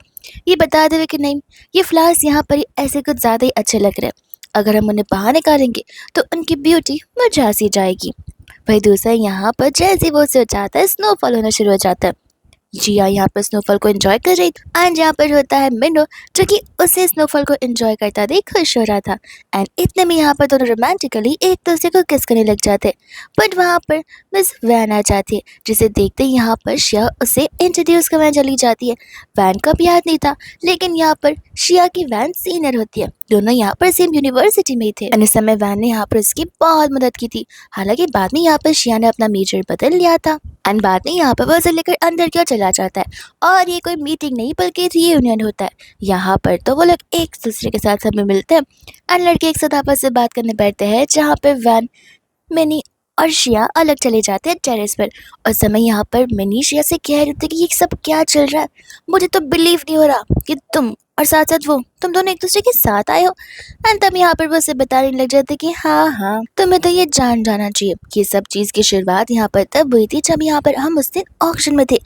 ये बता दे कि नहीं, ये फ्लावर्स यहाँ पर ही ऐसे कुछ ज़्यादा ही अच्छे लग रहे हैं, अगर हम उन्हें बाहर निकालेंगे तो उनकी ब्यूटी मुरझा सी जाएगी। वही दूसरा यहाँ पर जैसे वो उसे चाहता है स्नोफॉल होना शुरू हो जाता है। जिया यहाँ पर स्नोफॉल को एंजॉय कर रही थी एंड यहाँ पर होता है मिनो जो कि उसे स्नोफॉल को एंजॉय करता देख खुश हो रहा था। एंड इतने में यहाँ पर दोनों रोमांटिकली एक दूसरे को किस करने लग जाते। बट वहाँ पर मिस वैन आ जाती है जिसे देखते ही यहाँ पर शिया उसे इंट्रोड्यूस करवाने चली जाती है। वैन का भी याद नहीं था, लेकिन यहाँ पर शिया की वैन सीनियर होती है, दोनों यहाँ पर सेम यूनिवर्सिटी में थे। इस समय वैन ने यहाँ पर उसकी बहुत मदद की थी। हालांकि बाद में यहाँ पर शिया ने अपना मेजर बदल लिया था एंड बाद में यहाँ पर वो उसे लेकर अंदर क्यों चला जाता है। और ये कोई मीटिंग नहीं बल्कि रीयूनियन होता है। यहाँ पर तो वो लोग एक दूसरे के साथ सब में मिलते हैं एंड लड़के एक साथ आपस से बात करने बैठते हैं, जहाँ पर वैन, मिनी और शिया अलग चले जाते हैं टेरेस पर। और समय यहाँ पर मिनी शिया से कह रही थी कि ये सब क्या चल रहा है, मुझे तो बिलीव नहीं हो रहा कि तुम और साथ साथ वो, तुम दोनों एक दूसरे के साथ आए हो। एंड तब यहाँ पर वो उसे बताने लग जाते कि हाँ हाँ, तुम्हें तो ये जान जाना चाहिए कि सब चीज़ की शुरुआत यहाँ पर तब हुई थी जब यहाँ पर हम उस दिन ऑक्शन में थे।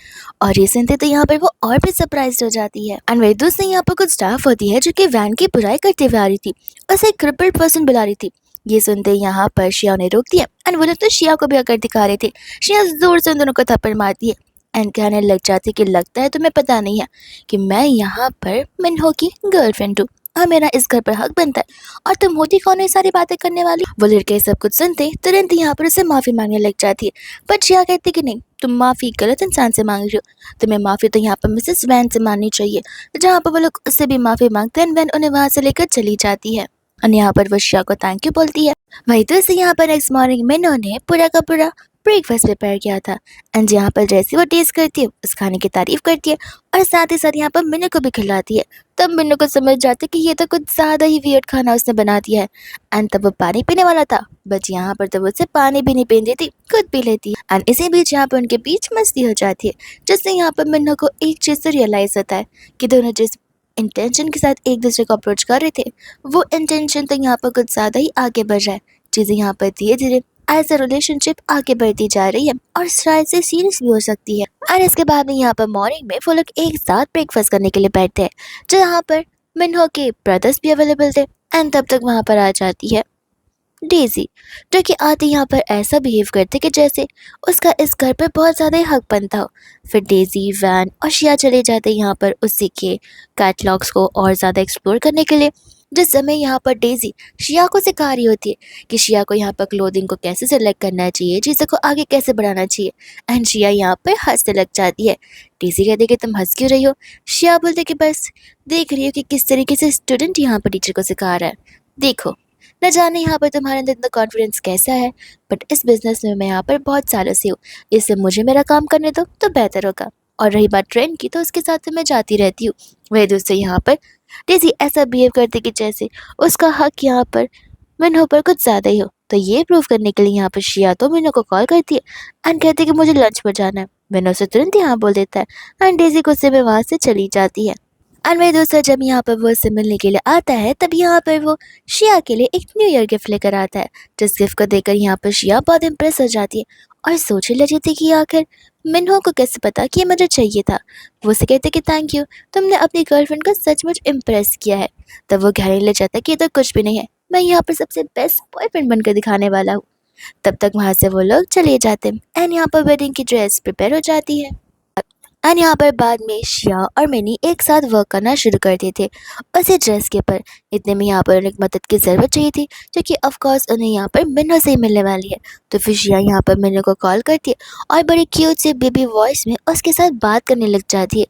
और ये सुनते तो यहाँ पर वो और भी सरप्राइज हो जाती है। एंड वही दूसरी यहाँ पर कुछ स्टाफ होती है जो कि वैन की बुराई करते हुए आ रही थी, उसे क्रिपल्ड पर्सन बुला रही थी। ये सुनते यहाँ पर शिया उन्हें रोकती है एंड वो लोग तो शिया को भी आकर दिखा रहे थे। शिया जोर से उन दोनों को थप्पड़ मारती है एंड कहने लग जाती कि लगता है तुम्हें पता नहीं है कि मैं यहाँ पर मिनहो की गर्लफ्रेंड हूँ और मेरा इस घर पर हक बनता है, और तुम होती कौन है सारी बातें करने वाली। वो लड़के सब कुछ सुनते तुरंत यहाँ पर उसे माफी मांगने लग जाती है। पर शिया कहती कि नहीं, तुम माफी गलत इंसान से मांग रही हो, तुम्हें माफी तो यहाँ पर मिसेस वैन से मांगनी चाहिए। जहाँ पर वो लोग उससे भी माफी मांगते हैं, वैन उन्हें वहां से लेकर चली जाती है और यहाँ पर वो शिया को थैंक यू बोलती है। वही तो इसे यहाँ पर नेक्स्ट मॉर्निंग में उन्होंने पूरा का पूरा ब्रेकफास्ट प्रिपेयर किया था एंड यहाँ पर जैसे वो टेस्ट करती है उस खाने की तारीफ करती है और साथ ही साथ यहाँ पर मिन्नू को भी खिलाती है। तब मिन्नू को समझ जाती कि ये तो कुछ ज़्यादा ही वियर्ड खाना उसने बना दिया है। एंड तब वो पानी पीने वाला था, बट यहाँ पर तब उससे पानी भी नहीं पीने देती, खुद पी लेती है। एंड इसी बीच यहाँ पर उनके बीच मस्ती हो जाती है, जिससे यहाँ पर मिन्नू को एक चीज़ से रियलाइज़ होता है कि दोनों जिस इंटेंशन के साथ एक दूसरे को अप्रोच कर रहे थे, वो इंटेंशन तो यहाँ पर कुछ ज़्यादा ही आगे बढ़ रहा है। चीज़ें यहाँ पर धीरे धीरे एज अ रिलेशनशिप आगे बढ़ती जा रही है और शायद से सीरियस भी हो सकती है। और इसके बाद में यहाँ पर मॉर्निंग में वो लोग एक साथ ब्रेकफास्ट करने के लिए बैठते हैं, जहाँ पर मिन्हो के ब्रदर्स भी अवेलेबल थे। एंड तब तक वहाँ पर आ जाती है डेजी, जो कि आते यहाँ पर ऐसा बिहेव करते कि जैसे उसका इस घर पर बहुत ज़्यादा ही हक बनता हो। फिर डेजी, वैन और शिया चले जाते यहाँ पर उसी के कैटलॉग्स को और ज़्यादा एक्सप्लोर करने के लिए। जिस समय यहाँ पर डेजी शिया को सिखा रही होती है कि शिया को यहाँ पर क्लोथिंग को कैसे सेलेक्ट करना चाहिए, चीज़ों को आगे कैसे बढ़ाना चाहिए। एंड शिया यहाँ पर हंसने लग जाती है। डेजी कहती है कि तुम हंस क्यों रही हो। शिया बोलते कि बस देख रही हो कि किस तरीके से स्टूडेंट यहाँ पर टीचर को सिखा रहा है। देखो, न जाने यहाँ पर तुम्हारे अंदर इतना कॉन्फिडेंस कैसा है, बट इस बिजनेस में मैं यहाँ पर बहुत सालों से हूँ, इससे मुझे मेरा काम करने दो तो बेहतर होगा। और रही बात ट्रेंड की, तो उसके साथ तो मैं जाती रहती हूँ। वही दोस्तों यहाँ पर डेजी ऐसा बिहेव करती कि जैसे उसका हक यहाँ पर मिन्हो पर कुछ ज़्यादा ही हो। तो ये प्रूव करने के लिए यहाँ पर शिया तो मिन्हो को कॉल करती है एंड कहती है कि मुझे लंच पर जाना है। मिन्हो से तुरंत यहाँ बोल देता है एंड डेजी गुस्से में वहाँ से चली जाती है। और मेरे दोस्तों जब यहाँ पर वो उससे मिलने के लिए आता है, तब यहाँ पर वो शिया के लिए एक न्यू ईयर गिफ्ट लेकर आता है, जिस गिफ्ट को देखकर यहाँ पर शिया बहुत इम्प्रेस हो जाती है और सोचने लगी थी कि आखिर मिन्हो को कैसे पता कि ये मुझे चाहिए था। वो उसे कहते कि थैंक यू, तुमने अपनी गर्लफ्रेंड को सचमुच इम्प्रेस किया है। तब वो कहने लग जाता है कि ये तो कुछ भी नहीं है, मैं यहाँ पर सबसे बेस्ट बॉयफ्रेंड बनकर दिखाने वाला हूँ। तब तक वहाँ से वो लोग चले जाते हैं एंड यहाँ पर वेडिंग की ड्रेस प्रिपेयर हो जाती है। एंड यहाँ पर बाद में शिया और मिनी एक साथ वर्क करना शुरू कर दिए थे उसी ड्रेस के ऊपर। इतने में यहाँ पर उन्हें मदद की ज़रूरत चाहिए थी, जो कि ऑफकोर्स उन्हें यहाँ पर मिन्नो से ही मिलने वाली है। तो फिर शिया यहाँ पर मिन्नो को कॉल करती है और बड़ी क्यूट से बेबी वॉइस में उसके साथ बात करने लग जाती है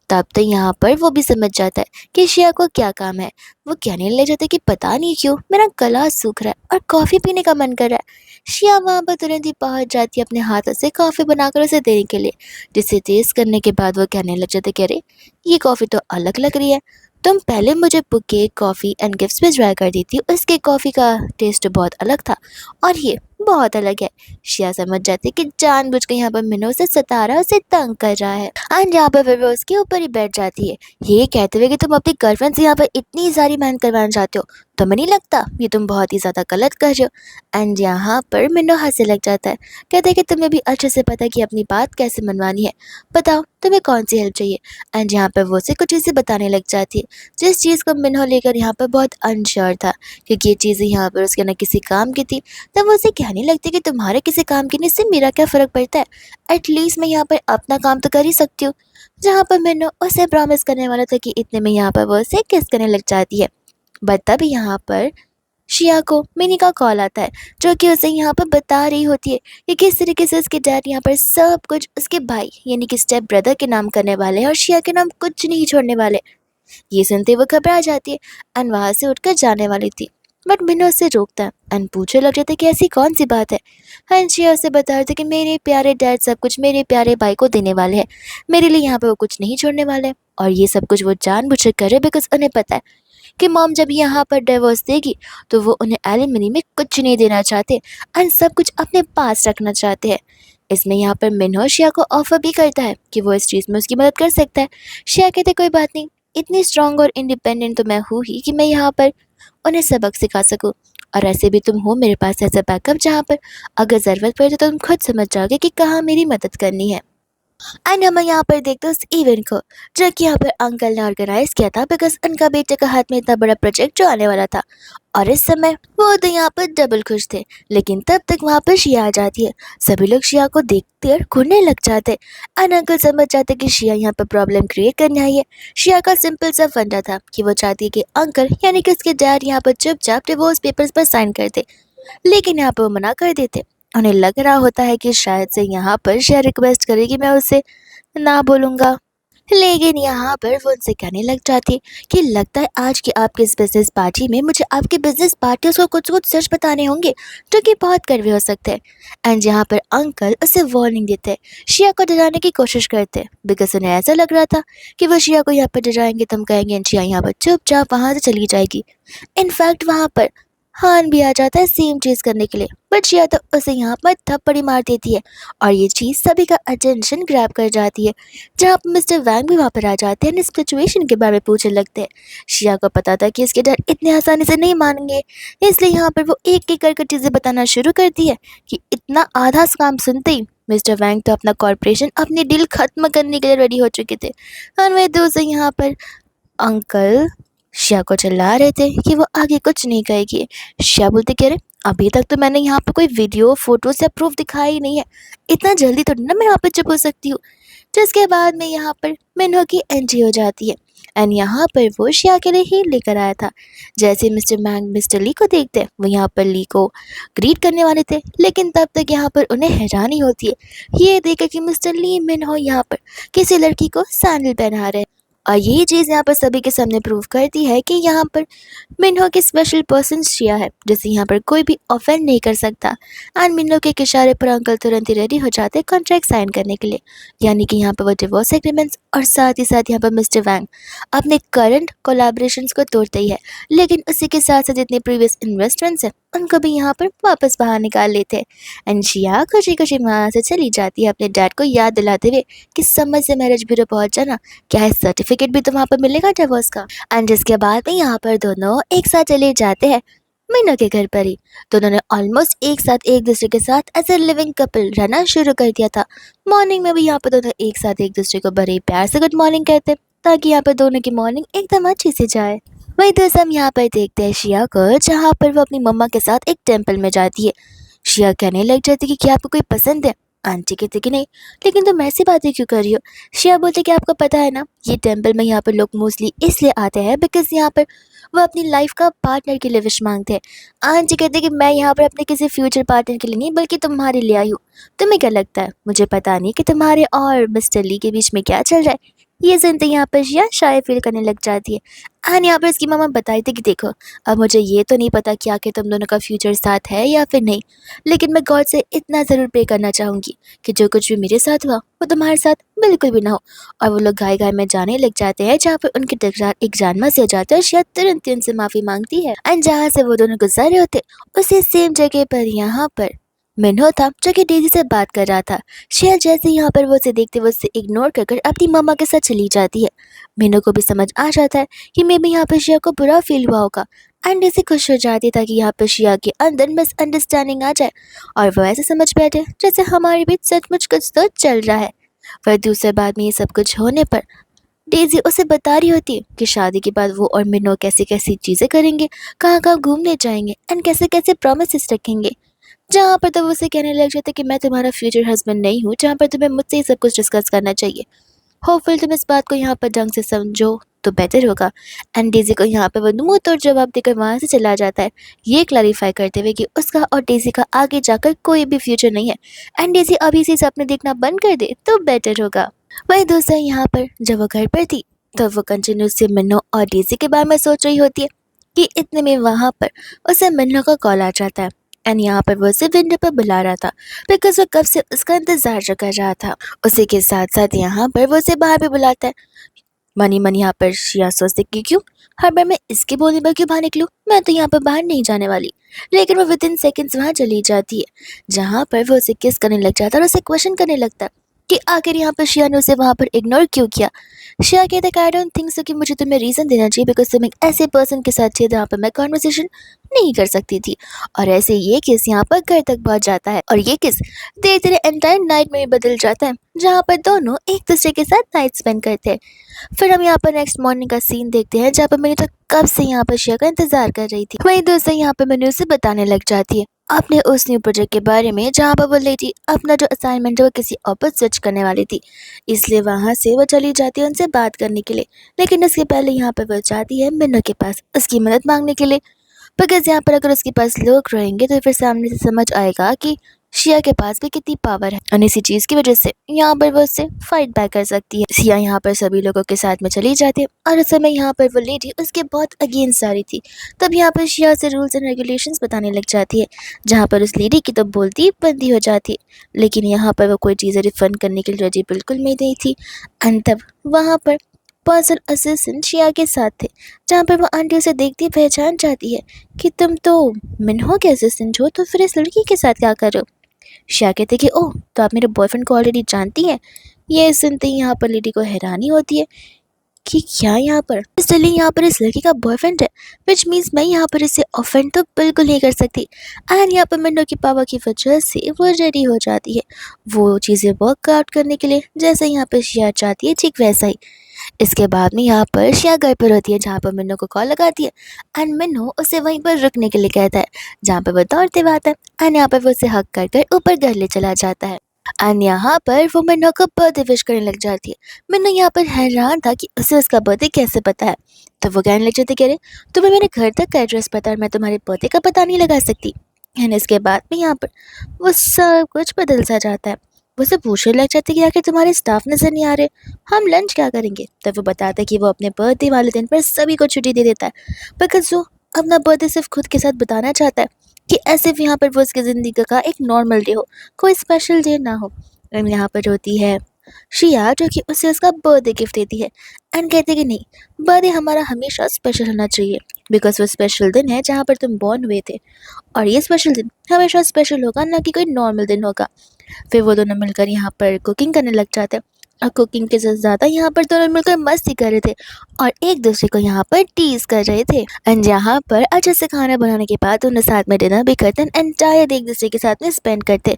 तब तो यहाँ पर वो भी समझ जाता है कि शिया को क्या काम है। वो कहने लग जाता है कि पता नहीं क्यों मेरा गला सूख रहा है और कॉफ़ी पीने का मन कर रहा है। शिया वहाँ पर तुरंत ही पहुँच जाती है अपने हाथों से कॉफ़ी बनाकर उसे देने के लिए, जिसे टेस्ट करने के बाद वो कहने लग जाता है कि अरे ये कॉफ़ी तो अलग लग रही है। तुम पहले मुझे बुके कॉफ़ी एंड गिफ्ट्स भिजवाया करती थी, उसके कॉफ़ी का टेस्ट बहुत अलग था और ये बहुत अलग है। शिया समझ जाती है कि जानबूझकर यहाँ पर मिनो उसे सता रहा है, उसे तंग कर रहा है। एंड यहाँ पर फिर वो उसके ऊपर ही बैठ जाती है, ये कहते हुए कि तुम अपनी गर्लफ्रेंड से यहाँ पर इतनी सारी मेहनत करवाना चाहते हो, तुम्हें नहीं लगता ये तुम बहुत ही ज़्यादा गलत कर रहे हो। एंड यहाँ पर मिन्नो हंसने लग जाता है, कहते हैं कि तुम्हें भी अच्छे से पता है कि अपनी बात कैसे मनवानी है, बताओ तुम्हें कौन सी हेल्प चाहिए। एंड यहाँ पर वो उसे कुछ चीज़ें बताने लग जाती है, जिस चीज़ को मिन्नो लेकर यहाँ पर बहुत अनश्योर था, क्योंकि ये चीज़ें यहाँ पर उसके न किसी काम की थी। तब वो उसे कहने लगती है कि तुम्हारे किसी काम की से मेरा क्या फ़र्क पड़ता है, एटलीस्ट मैं यहाँ पर अपना काम तो कर ही सकती हूँ। जहाँ पर मैंने उसे प्रॉमिस करने वाला था कि इतने में यहाँ पर वो उसे किस करने लग जाती है। बट तभी यहाँ पर शिया को मिनी का कॉल आता है, जो कि उसे यहाँ पर बता रही होती है कि किस तरीके से उसके डैड यहाँ पर सब कुछ उसके भाई यानी कि स्टेप ब्रदर के नाम करने वाले हैं और शिया के नाम कुछ नहीं छोड़ने वाले। ये सुनते वो घबरा जाती है एंड वहाँ से उठकर जाने वाली थी, बट मिनो उसे रोकता है एंड पूछने लग जाता है कि ऐसी कौन सी बात है। हंसिया उसे बता रहे थे कि मेरे प्यारे डैड सब कुछ मेरे प्यारे भाई को देने वाले हैं, मेरे लिए यहाँ पे वो कुछ नहीं छोड़ने वाले हैं। और ये सब कुछ वो जानबूझकर करे बिकॉज उन्हें पता है कि मॉम जब यहाँ पर डिवोर्स देगी तो वो उन्हें एलिमनी में कुछ नहीं देना चाहते एंड सब कुछ अपने पास रखना चाहते हैं। इसमें यहाँ पर मिन्हो शिया को ऑफर भी करता है कि वो इस चीज़ में उसकी मदद कर सकता है। शिया कहते कोई बात नहीं, इतनी स्ट्रांग और इंडिपेंडेंट तो मैं हूँ ही कि मैं यहाँ पर उन्हें सबक सिखा सकूँ, और ऐसे भी तुम हो मेरे पास ऐसा बैकअप जहाँ पर अगर ज़रूरत पड़े तो तुम खुद समझ जाओगे कि कहाँ मेरी मदद करनी है। एंड हम यहाँ पर देखते हैं उस इवेंट को जो कि यहाँ पर अंकल ने ऑर्गेनाइज किया था बिकॉज उनका बेटे का हाथ में इतना बड़ा प्रोजेक्ट जो आने वाला था। और इस समय वो तो यहाँ पर डबल खुश थे, लेकिन तब तक वहाँ पर शिया आ जाती है। सभी लोग शिया को देखते और घूरने लग जाते। एंड अंकल समझ जाते कि शिया यहाँ पर प्रॉब्लम क्रिएट करने आई है। शिया का सिंपल सा फंडा था कि वो चाहती है कि अंकल यानी कि उसके डैड यहाँ पर चुपचाप डिवोर्स पेपर्स पर साइन करते, लेकिन यहाँ पर वो मना कर देते। उन्हें लग रहा होता है कि शायद से यहाँ पर शिया रिक्वेस्ट करेगी मैं उसे ना बोलूँगा, लेकिन यहाँ पर वो उनसे कहने लग जाती कि लगता है आज की आपकी इस बिजनेस पार्टी में मुझे आपके बिजनेस पार्टनर्स को कुछ कुछ सच बताने होंगे जो कि बहुत कड़वे हो सकते हैं। एंड यहाँ पर अंकल उसे वार्निंग देते हैं, शिया को डराने की कोशिश करते हैं बिकॉज उन्हें ऐसा लग रहा था कि वो शिया को यहाँ पर डराएंगे धमकाएंगे एंड शिया यहाँ पर चुपचाप वहाँ से चली जाएगी। इनफैक्ट वहाँ पर हान भी आ जाता है सेम चीज़ करने के लिए, बट शिया तो उसे यहाँ पर थप्पड़ी मार देती है और ये चीज़ सभी का अटेंशन ग्रैब कर जाती है। जहाँ पर मिस्टर वैंग भी वहाँ पर आ जाते हैं, इस सिचुएशन के बारे में पूछने लगते हैं। शिया को पता था कि इसके डर इतने आसानी से नहीं मानेंगे, इसलिए यहाँ पर वो एक एक करके चीज़ें बताना शुरू करती है कि इतना आधा काम सुनते ही मिस्टर वैंग तो अपना कॉर्पोरेशन अपनी डील खत्म करने के लिए रेडी हो चुके थे। और वह दूसरे यहाँ पर अंकल शिया को चिल्ला रहे थे कि वो आगे कुछ नहीं कहेगी। शिया बोलते कह रहे अभी तक तो मैंने यहाँ पर कोई वीडियो फोटोज या प्रूफ दिखाया ही नहीं है, इतना जल्दी तो नहीं ना मैं यहाँ पर चुप हो सकती हूँ। जिसके बाद में यहाँ पर मिन्हो की एंट्री हो जाती है एंड यहाँ पर वो शिया के लिए ही लेकर आया था। जैसे मिस्टर मैंग मिस्टर ली को देखते हैं वो यहाँ पर ली को ग्रीट करने वाले थे, लेकिन तब तक यहाँ पर उन्हें हैरानी होती है ये देखकर कि मिस्टर ली मिन्हो यहाँ पर किसी लड़की को सैंडल पहना रहे हैं। और यही चीज़ यहाँ पर सभी के सामने प्रूव करती है कि यहाँ पर मिन्हो की स्पेशल पर्सन शिया है, जिसे यहाँ पर कोई भी ऑफेंड नहीं कर सकता। एंड मिन्हो के इशारे पर अंकल तुरंत ही रेडी हो जाते कॉन्ट्रैक्ट साइन करने के लिए, यानी कि यहाँ पर वो डिवोर्स एग्रीमेंट्स और साथ ही यहाँ पर मिस्टर वैंग अपने करंट कोलैबोरेशंस को तोड़ते ही है, लेकिन उसी के साथ साथ जितने प्रीवियस इन्वेस्टमेंट्स हैं उनको भी यहाँ पर वापस बाहर निकाल लेते हैं। एंड शिया खुशी खुशी वहाँ से चली जाती है अपने डैड को याद दिलाते हुए कि समय से मैरिज ब्यूरो पहुँच जाना, क्या है सर्टिफिकेट भी तो वहाँ पर मिलेगा डिवोर्स का। एंड जिसके बाद में यहाँ पर दोनों एक साथ चले जाते हैं मीना के घर पर ही। दोनों ने ऑलमोस्ट एक साथ एक दूसरे के साथ एज ए लिविंग कपल रहना शुरू कर दिया था। मॉर्निंग में भी यहाँ पर दोनों एक साथ एक दूसरे को बड़े प्यार से गुड मॉर्निंग कहते हैं ताकि यहाँ पर दोनों की मॉर्निंग एकदम अच्छी से जाए। वही दोस्त हम यहाँ पर देखते हैं शिया को, जहाँ पर वो अपनी मम्मा के साथ एक टेम्पल में जाती है। शिया कहने लग जाती कि क्या आपको कोई पसंद है। आंटी कहती कि नहीं, लेकिन तुम ऐसी बातें क्यों कर रही हो। शिया बोलते कि आपको पता है ना ये टेम्पल में यहाँ पर लोग मोस्टली इसलिए आते हैं बिकॉज यहाँ पर वो अपनी लाइफ का पार्टनर के लिए विश मांगते हैं। आंटी कहती कि मैं यहाँ पर अपने किसी फ्यूचर पार्टनर के लिए नहीं बल्कि तुम्हारे लिए आई हूँ। तुम्हें क्या लगता है मुझे पता नहीं कि तुम्हारे और मिस्टर ली के बीच में क्या चल रहा है। ये सुनते ही यहाँ पर शिया शाय फील करने लग जाती है। एंड यहाँ पर उसकी मामा बताई थी कि देखो, अब मुझे ये तो नहीं पता कि आखिर तुम दोनों का फ्यूचर साथ है या फिर नहीं, लेकिन मैं गॉड से इतना ज़रूर प्रे करना चाहूँगी कि जो कुछ भी मेरे साथ हुआ वो तुम्हारे साथ बिल्कुल भी ना हो। और वो लोग गाय गाय में जाने लग जाते हैं, जहाँ पर उनके टकरार एक जानवर से हो जाता है। शिया तुरंत ही उनसे माफ़ी मांगती है एंड जहाँ से वो दोनों गुजर रहे होते उसी सेम जगह पर यहाँ पर मिन्हो था, जो कि डेजी से बात कर रहा था। शिया जैसे यहाँ पर वो उसे देखते वो उसे इग्नोर कर कर अपनी मम्मा के साथ चली जाती है। मिन्हो को भी समझ आ जाता है कि मे भी यहाँ पर शिया को बुरा फील हुआ होगा एंड डेजी खुश हो जाती ताकि यहाँ पर शिया के अंदर मिसअंडरस्टैंडिंग आ जाए और वो ऐसे समझ बैठे जैसे हमारे बीच सचमुच कुछ तो चल रहा है। पर दूसरे बाद में ये सब कुछ होने पर डेजी उसे बता रही होती है कि शादी के बाद वो और मिन्हो कैसी कैसी चीज़ें करेंगे, कहाँ कहाँ घूमने जाएंगे एंड कैसे कैसे प्रोमिस रखेंगे। जहाँ पर तो वो उसे कहने लग जाता है कि मैं तुम्हारा फ्यूचर हस्बैंड नहीं हूँ, जहाँ पर तुम्हें मुझसे ही सब कुछ डिस्कस करना चाहिए। होपफुल तुम इस बात को यहाँ पर ढंग से समझो तो बेटर होगा। एंड डेजी को यहाँ पर वो मुंह तोड़ जवाब देकर वहाँ से चला जाता है, ये क्लैरिफाई करते हुए कि उसका और डेजी का आगे जाकर कोई भी फ्यूचर नहीं है एंड डेजी अभी से सपने देखना बंद कर दे तो बेटर होगा। वही दूसरा यहाँ पर जब वो घर पर थी तो वो कंटिन्यूसली मिन्नो और डेजी के बारे में सोच रही होती है कि इतने में वहाँ पर उसे मिन्नो का कॉल आ जाता है एंड यहाँ पर वो उसे विंडो पर बुला रहा था बिकॉज वो कब से उसका इंतजार जो कर रहा था। उसी के साथ साथ यहाँ पर वो उसे बाहर भी बुलाता है। मनी मनी यहाँ पर शिया सोचते कि क्यों हर बार मैं इसके बोलने पर क्यों बाहर निकलूँ, मैं तो यहाँ पर बाहर नहीं जाने वाली। लेकिन वो विद इन सेकेंड्स वहाँ चली जाती है, जहाँ पर वो उसे किस करने लग जाता है और उसे क्वेश्चन करने लगता है कि आखिर यहाँ पर शिया ने उसे वहाँ पर इग्नोर क्यों किया। शिया कहता है आई डोंट थिंक सो कि मुझे तुम्हें रीज़न देना चाहिए बिकॉज तुम एक ऐसे पर्सन के साथ थे जहाँ पर मैं कॉन्वर्सेशन नहीं कर सकती थी। और ऐसे ये किस यहाँ पर घर तक पहुँच जाता है और ये किस धीरे धीरे एंटायर नाइट में बदल जाता है, जहाँ पर दोनों एक दूसरे के साथ नाइट स्पेंड करते हैं। फिर हम यहाँ पर नेक्स्ट मॉर्निंग का सीन देखते हैं, जहाँ पर मैंने तो कब से यहाँ पर शिया का इंतजार कर रही थी। वहीं दोस्तों यहाँ पर मैंने उसे बताने लग जाती है अपने उस न्यू प्रोजेक्ट के बारे में, जहाँ पर बोल रही थी अपना जो असाइनमेंट है वो किसी और पर स्विच करने वाली थी, इसलिए वहाँ से वो चली जाती है उनसे बात करने के लिए। लेकिन उसके पहले यहाँ पर वो जाती है मिन्नो के पास उसकी मदद मांगने के लिए, बिकॉज यहाँ पर अगर उसके पास लोग रहेंगे तो फिर सामने से समझ आएगा कि शिया के पास भी कितनी पावर है और इसी चीज़ की वजह से यहाँ पर वो उससे फाइट बैक कर सकती है। शिया यहाँ पर सभी लोगों के साथ में चली जाती है और उस समय यहाँ पर वो लेडी उसके बहुत अगेंस्ट आ रही थी। तब यहाँ पर शिया से रूल्स एंड रेगुलेशंस बताने लग जाती है, जहाँ पर उस लेडी की तो बोलती बंदी हो जाती है। लेकिन यहाँ पर वो कोई चीज़ें रिफंड करने के लिए राजी बिल्कुल नहीं थी। एंड तब वहाँ पर पर्सनल असिस्टेंट शिया के साथ थे, जहाँ पर वो आंटी उसे देखती पहचान जाती है कि तुम तो मिन्हो के असिस्टेंट हो, तो फिर इस लड़की के साथ क्या कर रहे हो। शिया कहते कि ओह तो आप मेरे बॉयफ्रेंड को ऑलरेडी जानती हैं। ये सुनते ही यहाँ पर लेडी को हैरानी होती है कि क्या यहाँ पर यहाँ पर इस लड़की का बॉयफ्रेंड है, विच मीन्स मैं यहाँ पर इसे ऑफेंड तो बिल्कुल नहीं कर सकती। एंड यहाँ पर मिन्नो की पावर की वजह से वो रेडी हो जाती है वो चीज़ें वर्कआउट करने के लिए, जैसे यहाँ पर शिया चाहती है ठीक वैसा ही। इसके बाद में यहाँ पर शिया घर पर होती है, जहाँ पर मिन्नो को कॉल लगाती है एंड मिन्नो उसे वहीं पर रुकने के लिए कहता है, जहाँ पर वो दौड़ते हुए आता है एंड यहाँ पर वो उसे हक कर कर ऊपर घर ले चला जाता है। एंड यहाँ पर वो मिन्नो को बर्थडे विश करने लग जाती है। मिन्नो यहाँ पर हैरान था कि उसे उसका बर्थडे कैसे पता है, तो वो कहने लग जाती कह रहे तुम्हें मेरे घर तक का एड्रेस पता है, मैं तुम्हारे बर्थडे का पता नहीं लगा सकती। एंड इसके बाद में यहाँ पर वो सब कुछ बदल सा जाता है। वो उसे पूछने लग जाते कि आखिर तुम्हारे स्टाफ नजर नहीं आ रहे, हम लंच क्या करेंगे। तब वो बताता है कि वो अपने बर्थडे वाले दिन पर सभी को छुट्टी दे देता है बिकॉज वो अपना बर्थडे सिर्फ खुद के साथ बताना चाहता है कि ऐसे भी यहाँ पर वो उसकी ज़िंदगी का एक नॉर्मल डे हो, कोई स्पेशल डे ना हो। एंड यहाँ पर होती है शिया, जो कि उसे उसका बर्थडे गिफ्ट देती है एंड कहते कि नहीं, बर्थडे हमारा हमेशा स्पेशल होना चाहिए बिकॉज वो स्पेशल दिन है जहाँ पर तुम बॉर्न हुए थे और ये स्पेशल दिन हमेशा स्पेशल होगा, ना कि कोई नॉर्मल दिन होगा। फिर वो दोनों मिलकर यहाँ पर कुकिंग करने लग जाते हैं और कुकिंग के से ज़्यादा यहाँ पर दोनों मिलकर मस्ती कर रहे थे और एक दूसरे को यहाँ पर टीज कर रहे थे। एंड यहाँ पर अच्छे से खाना बनाने के बाद दोनों साथ में डिनर भी करते हैं, एंटायर एक दूसरे के साथ में स्पेंड करते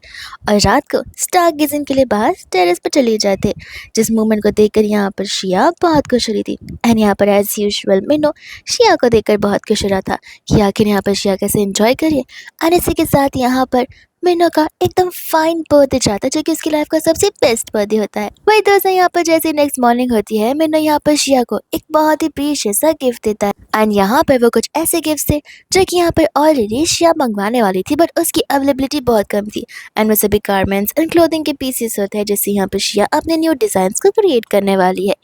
और रात को स्टार गेजिंग के लिए बाहर टेरेस पर चले जाते, जिस मूवमेंट को देखकर यहाँ पर शिया बहुत खुश हो रही थी। एंड यहाँ पर एज यूजुअल मिन्नो शिया को देखकर बहुत खुश हो रहा था कि आखिर यहाँ पर शिया कैसे एंजॉय करिए। और इसी के साथ यहाँ पर मिन्नो का एकदम फाइन बर्थडे जाता है, जो कि उसकी लाइफ का सबसे बेस्ट बर्थडे होता है। वही दोस्तों यहाँ पर जैसे नेक्स्ट मॉर्निंग होती है, मिन्नो यहाँ पर शिया को एक बहुत ही प्रीशियस सा गिफ्ट देता है एंड यहाँ पर वो कुछ ऐसे गिफ्ट थे जो कि यहाँ पर ऑलरेडी शिया मंगवाने वाली थी बट उसकी अवेलेबिलिटी बहुत कम थी। एंड वो सभी गारमेंट्स एंड क्लोथिंग के पीसेस होते हैं जिससे यहाँ पर शिया अपने न्यू डिजाइन को क्रिएट करने वाली है।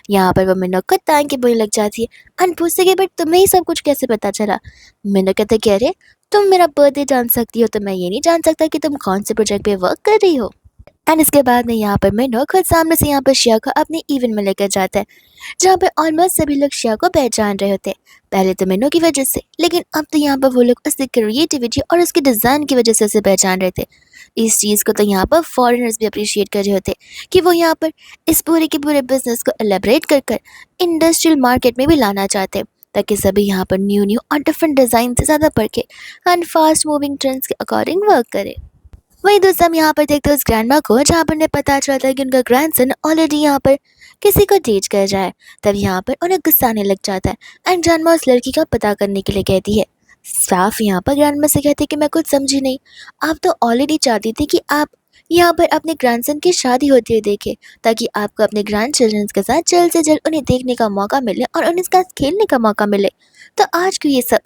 यहाँ पर वो मिन्नो को तान के बोलने लग जाती है एंड पूछती है कि बट तुम्हें ही सब कुछ कैसे पता चला। मिन्नो कहते कि अरे तुम मेरा बर्थडे जान सकती हो तो मैं ये नहीं जान सकता कि तुम कौन से प्रोजेक्ट पे वर्क कर रही हो। एंड इसके बाद में यहाँ पर मिन्नो खुद सामने से यहाँ पर शिया को अपने इवेंट में लेकर जाता है, जहाँ पे ऑलमोस्ट सभी लोग शिया को पहचान रहे होते हैं। पहले तो मिन्नो की वजह से, लेकिन अब तो यहाँ पर वो लोग उसकी क्रिएटिविटी और उसके डिज़ाइन की वजह से उसे पहचान रहे थे। इस चीज़ को तो यहाँ पर फॉरेनर्स भी अप्रिशिएट कर रहे होते कि वो यहाँ पर इस पूरे के पूरे बिजनेस को एलेबरेट कर कर इंडस्ट्रियल मार्केट में भी लाना चाहते हैं, ताकि सभी यहाँ पर न्यू न्यू और डिफरेंट डिज़ाइन से ज़्यादा पढ़ के एंड फास्ट मूविंग ट्रेंड्स के अकॉर्डिंग वर्क करें। वही दोस्त हम यहाँ पर देखते हैं उस ग्रैंडमा को, जहाँ पर उन्हें पता चलता है कि उनका ग्रैंडसन ऑलरेडी यहाँ पर किसी को डेट कर रहा है। तब यहाँ पर उन्हें गुस्सा आने लग जाता है एंड ग्रैंडमा उस लड़की का पता करने के लिए कहती है। साफ यहाँ पर ग्रैंडमा से कहती है कि मैं कुछ समझी नहीं, आप तो ऑलरेडी चाहती थी कि आप यहाँ पर अपने ग्रैंडसन की शादी होती हुई देखे, ताकि आपको अपने ग्रैंड चिल्ड्रंस के साथ जल्द से जल्द उन्हें देखने का मौका मिले और उन्हें साथ खेलने का मौका मिले। तो आज क्यों ये सब?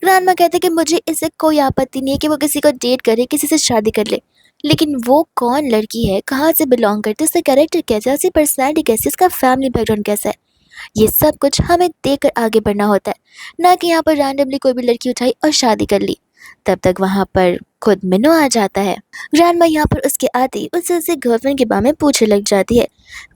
ग्रैंडमा कहते कि मुझे इससे कोई आपत्ति नहीं है कि वो किसी को डेट करे, किसी से शादी कर ले, लेकिन वो कौन लड़की है, कहाँ से बिलोंग करती है, उसका कैरेक्टर कैसा है, उसकी पर्सनैलिटी कैसी है, उसका फैमिली बैकग्राउंड कैसा है, ये सब कुछ हमें देखकर आगे बढ़ना होता है, ना कि यहाँ पर रैंडमली कोई भी लड़की उठाई और शादी कर ली। तब तक वहाँ पर खुद मिनो आ जाता है। ग्रैंडमा यहाँ पर उसके आते ही उससे गर्लफ्रेंड के बारे में पूछने लग जाती है।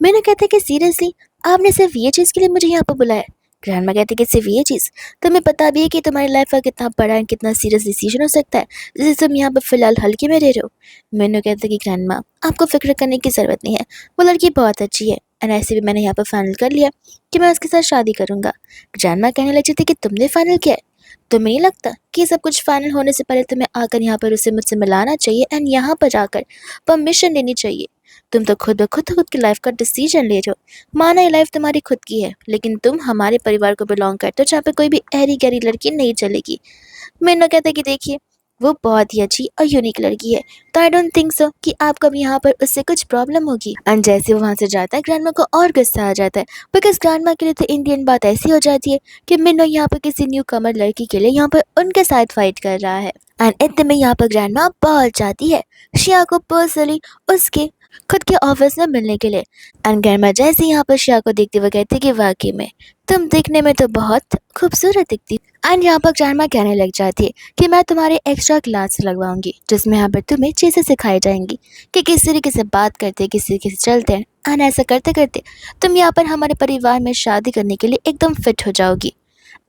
मिनो कहते कि सीरियसली आपने सिर्फ ये चीज़ के लिए मुझे यहाँ पर बुलाया? ग्रैंडमा कहते कि सिर्फ ये चीज़? तुम्हें पता भी है कि तुम्हारी लाइफ का कितना बड़ा एंड कितना सीरियस डिसीजन हो सकता है, जिसे तुम यहाँ पर फिलहाल हल्के में रह रहे हो। मिनो कहते कि ग्रैंडमा आपको फिक्र करने की ज़रूरत नहीं है, वो लड़की बहुत अच्छी है एंड ऐसे भी मैंने यहाँ पर फाइनल कर लिया कि मैं उसके साथ शादी करूँगा। ग्रैंडमा कहने लगी थी कि तुमने फाइनल किया है? तुम्हें नहीं लगता कि सब कुछ फाइनल होने से पहले तुम्हें आकर यहाँ पर उसे मुझसे मिलाना चाहिए एंड यहाँ पर आकर परमिशन लेनी चाहिए? तुम तो खुद की लाइफ का डिसीजन ले रहे हो। माना ये लाइफ तुम्हारी खुद की है, लेकिन तुम हमारे परिवार को बिलोंग करते हो, जहाँ पे कोई भी ऐरी गैरी लड़की नहीं चलेगी। मिन्नो कहता है कि देखिए वो बहुत ही अच्छी और यूनिक लड़की है, तो आई डोंट थिंक सो कि आपको भी यहाँ पर उससे कुछ प्रॉब्लम होगी। एंड जैसे वो वहाँ से जाता है, ग्रैंडमा को और गुस्सा आ जाता है, बिकॉज ग्रैंडमा के लिए तो इंडियन बात ऐसी हो जाती है कि मिन्नो यहाँ पर किसी न्यू कमर लड़की के लिए यहाँ पर उनके साथ फाइट कर रहा है। एंड इतने में यहाँ पर ग्रैंडमा बहुत जाती है शिया को पर्सनली उसके खुद के ऑफिस में मिलने के लिए। एंड ग्रैंडमा जैसे यहाँ पर शिया को देखते हुए कहती कि वाकई में तुम दिखने में तो बहुत खूबसूरत दिखती। एंड यहाँ पर ग्रैंडमा कहने लग जाती है कि मैं तुम्हारे एक्स्ट्रा क्लास लगवाऊंगी, जिसमें यहाँ पर तुम्हें चीज़ें सिखाई जाएंगी कि किस तरीके से बात करते हैं, किस तरीके से चलते हैं। एंड ऐसा करते करते तुम यहाँ पर हमारे परिवार में शादी करने के लिए एकदम फिट हो जाओगी।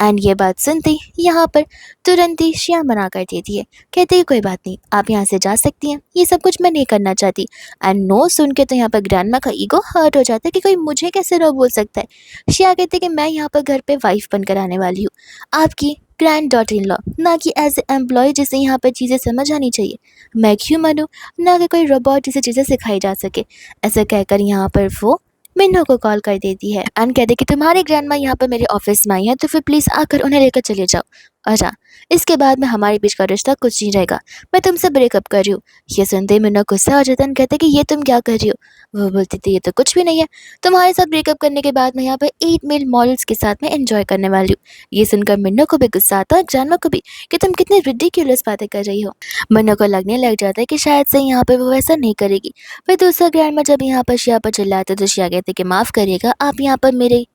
एंड ये बात सुनते ही यहाँ पर तुरंत ही शिया मना कर देती है, कहती है कोई बात नहीं, आप यहाँ से जा सकती हैं, ये सब कुछ मैं नहीं करना चाहती। एंड नो सुन के तो यहाँ पर ग्रैंडमा का ईगो हर्ट हो जाता है कि कोई मुझे कैसे नो बोल सकता है। शिया कहती है कि मैं यहाँ पर घर पे वाइफ बनकर आने वाली हूँ, आपकी ग्रैंड डॉटर इन लॉ, ना कि एज ए एम्प्लॉय जिसे यहाँ पर चीज़ें समझ आनी चाहिए। मैं क्यों मनूँ, ना कि कोई रोबोट जिसे चीज़ें सिखाई जा सके। ऐसा कहकर यहाँ पर वो मिन्नो को कॉल कर देती है एंड कहते कि तुम्हारी ग्रैंडमा यहाँ पर मेरे ऑफिस में आई है, तो फिर प्लीज़ आकर उन्हें लेकर चले जाओ। और हाँ, इसके बाद में हमारे बीच का रिश्ता कुछ नहीं रहेगा, मैं तुमसे ब्रेकअप कर रही हूँ। ये सुनते ही मिन्नो गुस्सा हो जाता है, कहते कि ये तुम क्या कर रही हो? वो बोलती थी ये तो कुछ भी नहीं है, तुम्हारे साथ ब्रेकअप करने के बाद मैं यहाँ पर 8 मेल मॉडल्स के साथ में एंजॉय करने वाली हूँ। ये सुनकर मिन्नो को भी गुस्सा आता है और ग्रैंडमा को भी कि तुम कितनी रिडिकुलस बातें कर रही हो। मिन्नो को लगने लग जाता है कि शायद से यहाँ पर वो वैसा नहीं करेगी। फिर दूसरा ग्रैंडमा जब यहाँ पर शिया पर चिल्लाते तो शिया कहते कि माफ़ करिएगा, आप यहाँ पर मेरे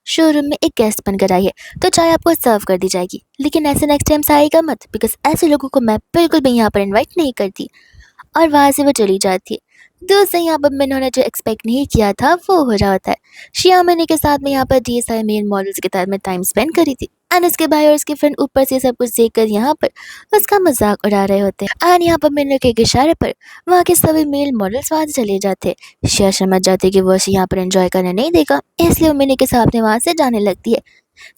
शोरूम में एक गेस्ट बनकर आइए, तो चाय आपको सर्व कर दी जाएगी, लेकिन ऐसे नेक्स्ट टाइम से आएगा मत, बिकॉज ऐसे लोगों को मैं बिल्कुल भी यहाँ पर इनवाइट नहीं करती। और वहाँ से वो चली जाती है। दोस्तों यहाँ पर मैंने जो एक्सपेक्ट नहीं किया था वो हो रहा होता है। शिया मैंने के साथ में यहाँ पर DSI मेल मॉडल्स के साथ में टाइम स्पेंड करी थी एंड उसके भाई और उसके फ्रेंड ऊपर से सब कुछ देखकर यहाँ पर उसका मजाक उड़ा रहे होते हैं। एंड यहाँ पर मैंने के इशारे पर वहाँ के सभी मेल मॉडल्स वहाँ से चले जाते। शिया समझ जाती कि वो उसे यहाँ पर एंजॉय करने नहीं देगा, इसलिए वो मैंने के साथ में वहाँ से जाने लगती है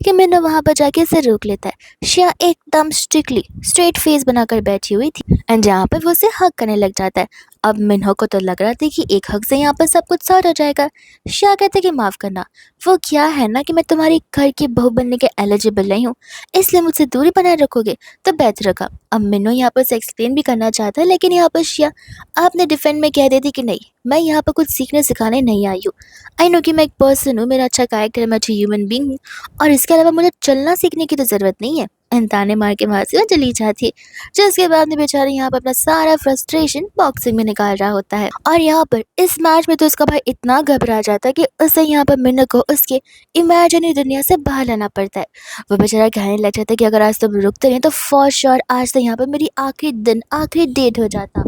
कि मैंने वहाँ पर जाके उसे रोक लेता है। शिया एकदम स्ट्रिक्टली स्ट्रेट फेस बनाकर बैठी हुई थी एंड जहाँ पर वो उसे हक करने लग जाता है। अब मिन्हो को तो लग रहा था कि एक हक से यहाँ पर सब कुछ सॉर्ट हो जाएगा। शिया कहते कि माफ़ करना, वो क्या है ना कि मैं तुम्हारी घर की बहू बनने के एलिजिबल नहीं हूँ, इसलिए मुझसे दूरी बनाए रखोगे तो बेहतर रखा। अब मिन्हो यहाँ पर से एक्सप्लेन भी करना चाहता है, लेकिन यहाँ पर शिया आपने डिफेंड में कह देती कि नहीं, मैं यहाँ पर कुछ सीखने सिखाने नहीं आई हूँ। आई नो कि मैं एक पर्सन हूँ, मेरा अच्छा कैरेक्टर है, मैं अच्छी ह्यूमन बींग हूँ, और इसके अलावा मुझे चलना सीखने की तो ज़रूरत नहीं है। एंड ताने मार के वहाँ से वो चली जाती है। जिसके बाद में बेचारी यहाँ पर अपना सारा फ्रस्ट्रेशन बॉक्सिंग में निकाल रहा होता है। और यहाँ पर इस मैच में तो उसका भाई इतना घबरा जाता है कि उसे यहाँ पर मिन्नू को उसके इमेजिनरी दुनिया से बाहर लाना पड़ता है। वो बेचारा कहने लग जाता है कि अगर आज तुम रुकते नहीं तो फॉर श्योर आज तो यहाँ पर मेरी आखिरी दिन आखिरी डेट हो जाता।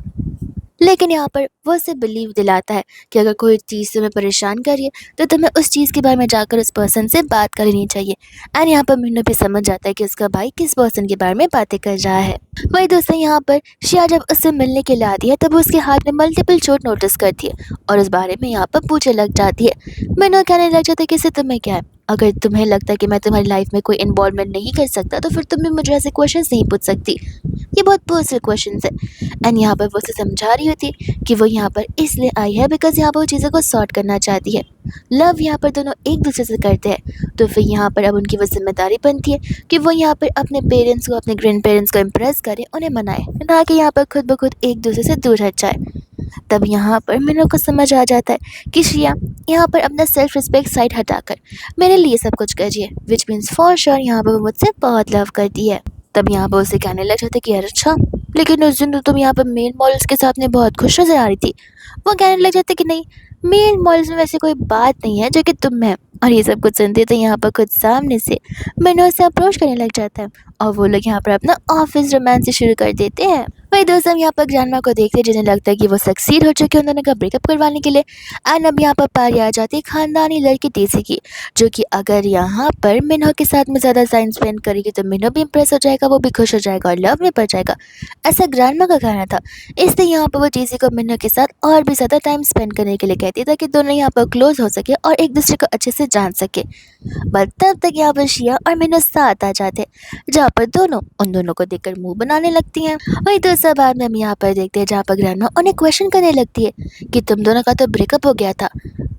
लेकिन यहाँ पर वो उसे बिलीव दिलाता है कि अगर कोई चीज़ तुम्हें परेशान कर रही है तो तुम्हें उस चीज़ के बारे में जाकर उस पर्सन से बात कर लेनी चाहिए। एंड यहाँ पर मिन्नू भी समझ जाता है कि उसका भाई किस पर्सन के बारे में बातें कर रहा है। वही दोस्तों यहाँ पर शिया जब उससे मिलने के लिए आती है तब वो उसके हाथ में मल्टीपल चोट नोटिस करती है और उस बारे में यहाँ पर पूछने लग जाती है। मिन्नू कहने लग जाता है कि इससे तुम्हें क्या है, अगर तुम्हें लगता है कि मैं तुम्हारी लाइफ में कोई इन्वॉल्वमेंट नहीं कर सकता तो फिर तुम भी मुझे ऐसे क्वेश्चंस नहीं पूछ सकती, ये बहुत पर्सनल क्वेश्चंस है। एंड यहाँ पर वो उसे समझा रही होती है कि वो यहाँ पर इसलिए आई है बिकॉज यहाँ पर वो चीज़ों को सॉर्ट करना चाहती है। लव यहाँ पर दोनों एक दूसरे से करते हैं तो फिर यहाँ पर अब उनकी वो जिम्मेदारी बनती है कि वो यहाँ पर अपने पेरेंट्स को अपने ग्रैंड पेरेंट्स को इम्प्रेस करें, उन्हें मनाए, ना कि यहाँ पर खुद ब खुद एक दूसरे से दूर हट जाए। तब यहाँ पर मिन्नू को समझ आ जाता है कि श्रिया यहाँ पर अपना सेल्फ रिस्पेक्ट साइड हटाकर मेरे लिए सब कुछ कर रही है, विच मीन्स फॉर श्योर यहाँ पर वो मुझसे बहुत लव करती है। तब यहाँ पर उसे कहने लग जाता है कि यार अच्छा, लेकिन उस दिन तो तुम यहाँ पर मेल मॉडल्स के साथ में बहुत खुश नजर आ रही थी। वो कहने लग जाता है कि नहीं, मेल मॉडल्स में वैसे कोई बात नहीं है जो कि तुम में। और ये सब कुछ सुनते तो यहाँ पर खुद सामने से मिन्नू से अप्रोच करने लग जाता है और वो लोग यहाँ पर अपना ऑफिस रोमांस शुरू कर देते हैं। वही दोस्त हम यहाँ पर ग्रैंडमा को देखते हैं जिन्हें लगता है कि वो सक्सीड हो चुके हैं उन्होंने का ब्रेकअप करवाने के लिए। एंड अब यहाँ पर पारी आ जाती है खानदानी लड़की टेसी की, जो कि अगर यहाँ पर मिन्हो के साथ में ज़्यादा टाइम स्पेंड करेगी तो मिन्हो भी इंप्रेस हो जाएगा, वो भी खुश हो जाएगा और लव में पड़ जाएगा, ऐसा ग्रैंडमा का कहना था। इसलिए यहाँ पर वो टेसी को मिन्हो के साथ और भी ज़्यादा टाइम स्पेंड करने के लिए कहती ताकि दोनों यहाँ पर क्लोज हो सके और एक दूसरे को अच्छे से जान सके। बट तब तक यहाँ पर शिया और मिन्हो साथ आ जाते जहाँ पर दोनों उन दोनों को देखकर मुंह बनाने लगती हैं। वही तो सब बाद में हम यहाँ पर देखते हैं जहाँ पर ग्रैंडमा उन्हें क्वेश्चन करने लगती है कि तुम दोनों का तो ब्रेकअप हो गया था।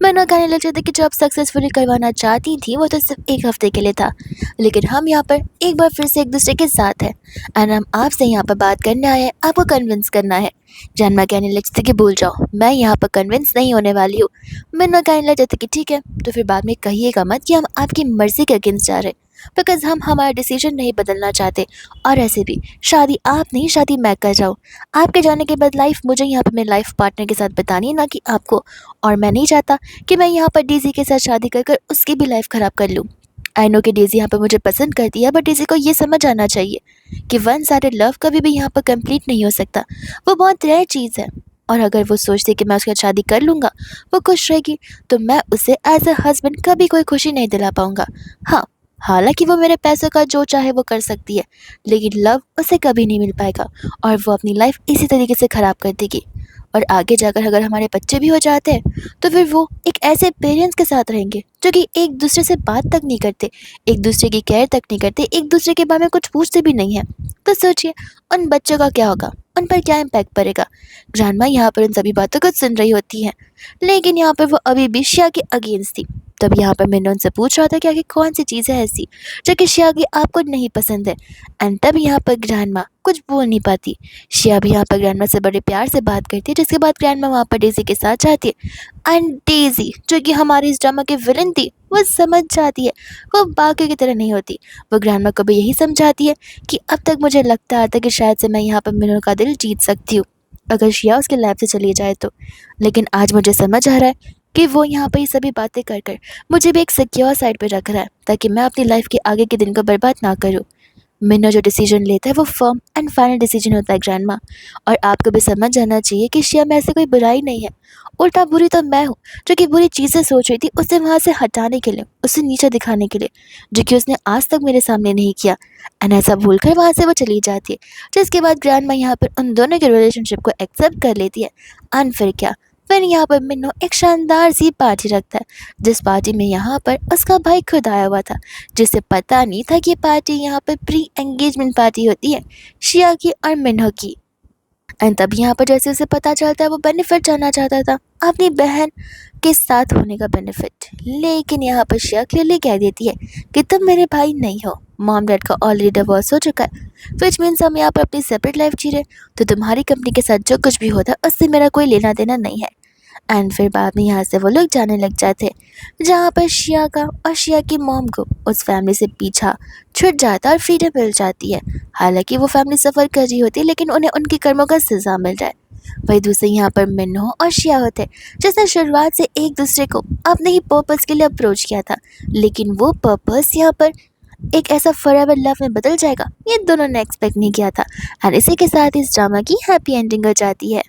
मिन्हो कहने लग जाती कि जो आप सक्सेसफुली करवाना चाहती थी वो तो सिर्फ एक हफ्ते के लिए था, लेकिन हम यहाँ पर एक बार फिर से एक दूसरे के साथ हैं एंड हम आपसे यहाँ पर बात करने आए हैं, आपको कन्विंस करना है। ग्रैंडमा कहने लग जाती कि भूल जाओ, मैं यहाँ पर कन्विंस नहीं होने वाली हूँ। मिन्हो कहने लग जाती कि ठीक है, तो फिर बाद में कहिएगा मत कि हम आपकी मर्जी के अगेंस्ट जा रहे हैं, बिकॉज हम हमारा डिसीजन नहीं बदलना चाहते। और ऐसे भी शादी आप नहीं, शादी मैं कर रहा हूँ। आपके जाने के बाद लाइफ मुझे यहाँ पर मेरे लाइफ पार्टनर के साथ बतानी है, ना कि आपको। और मैं नहीं चाहता कि मैं यहाँ पर डेज़ी के साथ शादी कर कर उसकी भी लाइफ ख़राब कर लूँ। आई नो कि डेज़ी यहाँ पर मुझे पसंद करती है, बट डेज़ी को ये समझ आना चाहिए कि वन साइडेड लव कभी भी यहाँ पर कंप्लीट नहीं हो सकता, वो बहुत रेयर चीज़ है। और अगर वो सोचती कि मैं उसके साथ शादी कर लूँगा, वो खुश रहेगी, तो मैं उसे एज अ हस्बैंड कभी कोई खुशी नहीं दिला पाऊँगा। हाँ, हालांकि वो मेरे पैसों का जो चाहे वो कर सकती है, लेकिन लव उसे कभी नहीं मिल पाएगा और वो अपनी लाइफ इसी तरीके से ख़राब कर देगी। और आगे जाकर अगर हमारे बच्चे भी हो जाते हैं तो फिर वो एक ऐसे पेरेंट्स के साथ रहेंगे जो कि एक दूसरे से बात तक नहीं करते, एक दूसरे की केयर तक नहीं करते, एक दूसरे के बारे में कुछ पूछते भी नहीं हैं। तो सोचिए उन बच्चों का क्या होगा, उन पर क्या इम्पैक्ट पड़ेगा। ग्रैंडमा यहाँ पर उन सभी बातों को सुन रही होती हैं, लेकिन यहाँ पर वो अभी भी शिया के अगेंस्ट थी। तब यहाँ पर मिन्नो उनसे पूछ रहा था कि आखिर कौन सी चीज़ है ऐसी जो कि शिया की आपको नहीं पसंद है। एंड तब यहाँ पर ग्रैंडमा कुछ बोल नहीं पाती। शिया भी यहाँ पर ग्रैंडमा से बड़े प्यार से बात करती है, जिसके बाद ग्रैंडमा वहाँ पर डेज़ी के साथ जाती है। एंड डेज़ी जो कि हमारी इस ड्रामा की विलन थी, वो समझ जाती है, वो बाकी की तरह नहीं होती। वो ग्रैंडमा को भी यही समझाती है कि अब तक मुझे लगता था कि शायद से मैं यहाँ पर मिन्नो का दिल जीत सकती हूँ अगर शिया उसके लाइफ से चली जाए तो, लेकिन आज मुझे समझ आ रहा है कि वो यहाँ पर ये सभी बातें कर कर मुझे भी एक सिक्योर साइड पे रख रहा है ताकि मैं अपनी लाइफ के आगे के दिन को बर्बाद ना करूँ। मिन्नो जो डिसीजन लेता है वो फर्म एंड फाइनल डिसीजन होता है ग्रैंडमा। और आपको भी समझ जाना चाहिए कि शिया में ऐसे कोई बुराई नहीं है, उल्टा बुरी तो मैं हूँ जो कि बुरी चीज़ें सोच रही थी उसे वहाँ से हटाने के लिए, उसे नीचे दिखाने के लिए, जो कि उसने आज तक मेरे सामने नहीं किया। एंड ऐसा भूल कर वहाँ से वो चली जाती है, जिसके बाद ग्रैंडमा यहाँ पर उन दोनों के रिलेशनशिप को एक्सेप्ट कर लेती है। एंड फिर क्या, फिर यहाँ पर मिन्नो एक शानदार सी पार्टी रखता है, जिस पार्टी में यहाँ पर उसका भाई खुद आया हुआ था, जिसे पता नहीं था कि पार्टी यहाँ पर प्री एंगेजमेंट पार्टी होती है शिया की और मिन्नो की। एंड तब यहाँ पर जैसे उसे पता चलता है वो बेनिफिट जानना चाहता था, अपनी बहन के साथ होने का बेनिफिट, लेकिन यहाँ पर शिया क्लियरली कह देती है कि तुम मेरे भाई नहीं हो, मॉम डैड का ऑलरेडी डिवोर्स हो चुका है, विच मीन्स हम यहाँ पर अपनी सेपरेट लाइफ जी रहे, तो तुम्हारी कंपनी के साथ जो कुछ भी होता है उससे मेरा कोई लेना देना नहीं है। एंड फिर बाद में यहाँ से वो लोग जाने लग जाते, जहाँ पर शिया का और शिया की मॉम को उस फैमिली से पीछा छूट जाता और फ्रीडम मिल जाती है। हालांकि वो फैमिली सफ़र कर रही होती है, लेकिन उन्हें उनके कर्मों का सज़ा मिल रहा है। वही दूसरे यहाँ पर मिन्हो और शिया होते, जिसने शुरुआत से एक दूसरे को अपने ही पर्पस के लिए अप्रोच किया था, लेकिन वो पर्पस यहाँ पर एक ऐसा फॉरएवर लव में बदल जाएगा, ये दोनों ने एक्सपेक्ट नहीं किया था। एंड इसी के साथ इस ड्रामा की हैप्पी एंडिंग हो जाती है।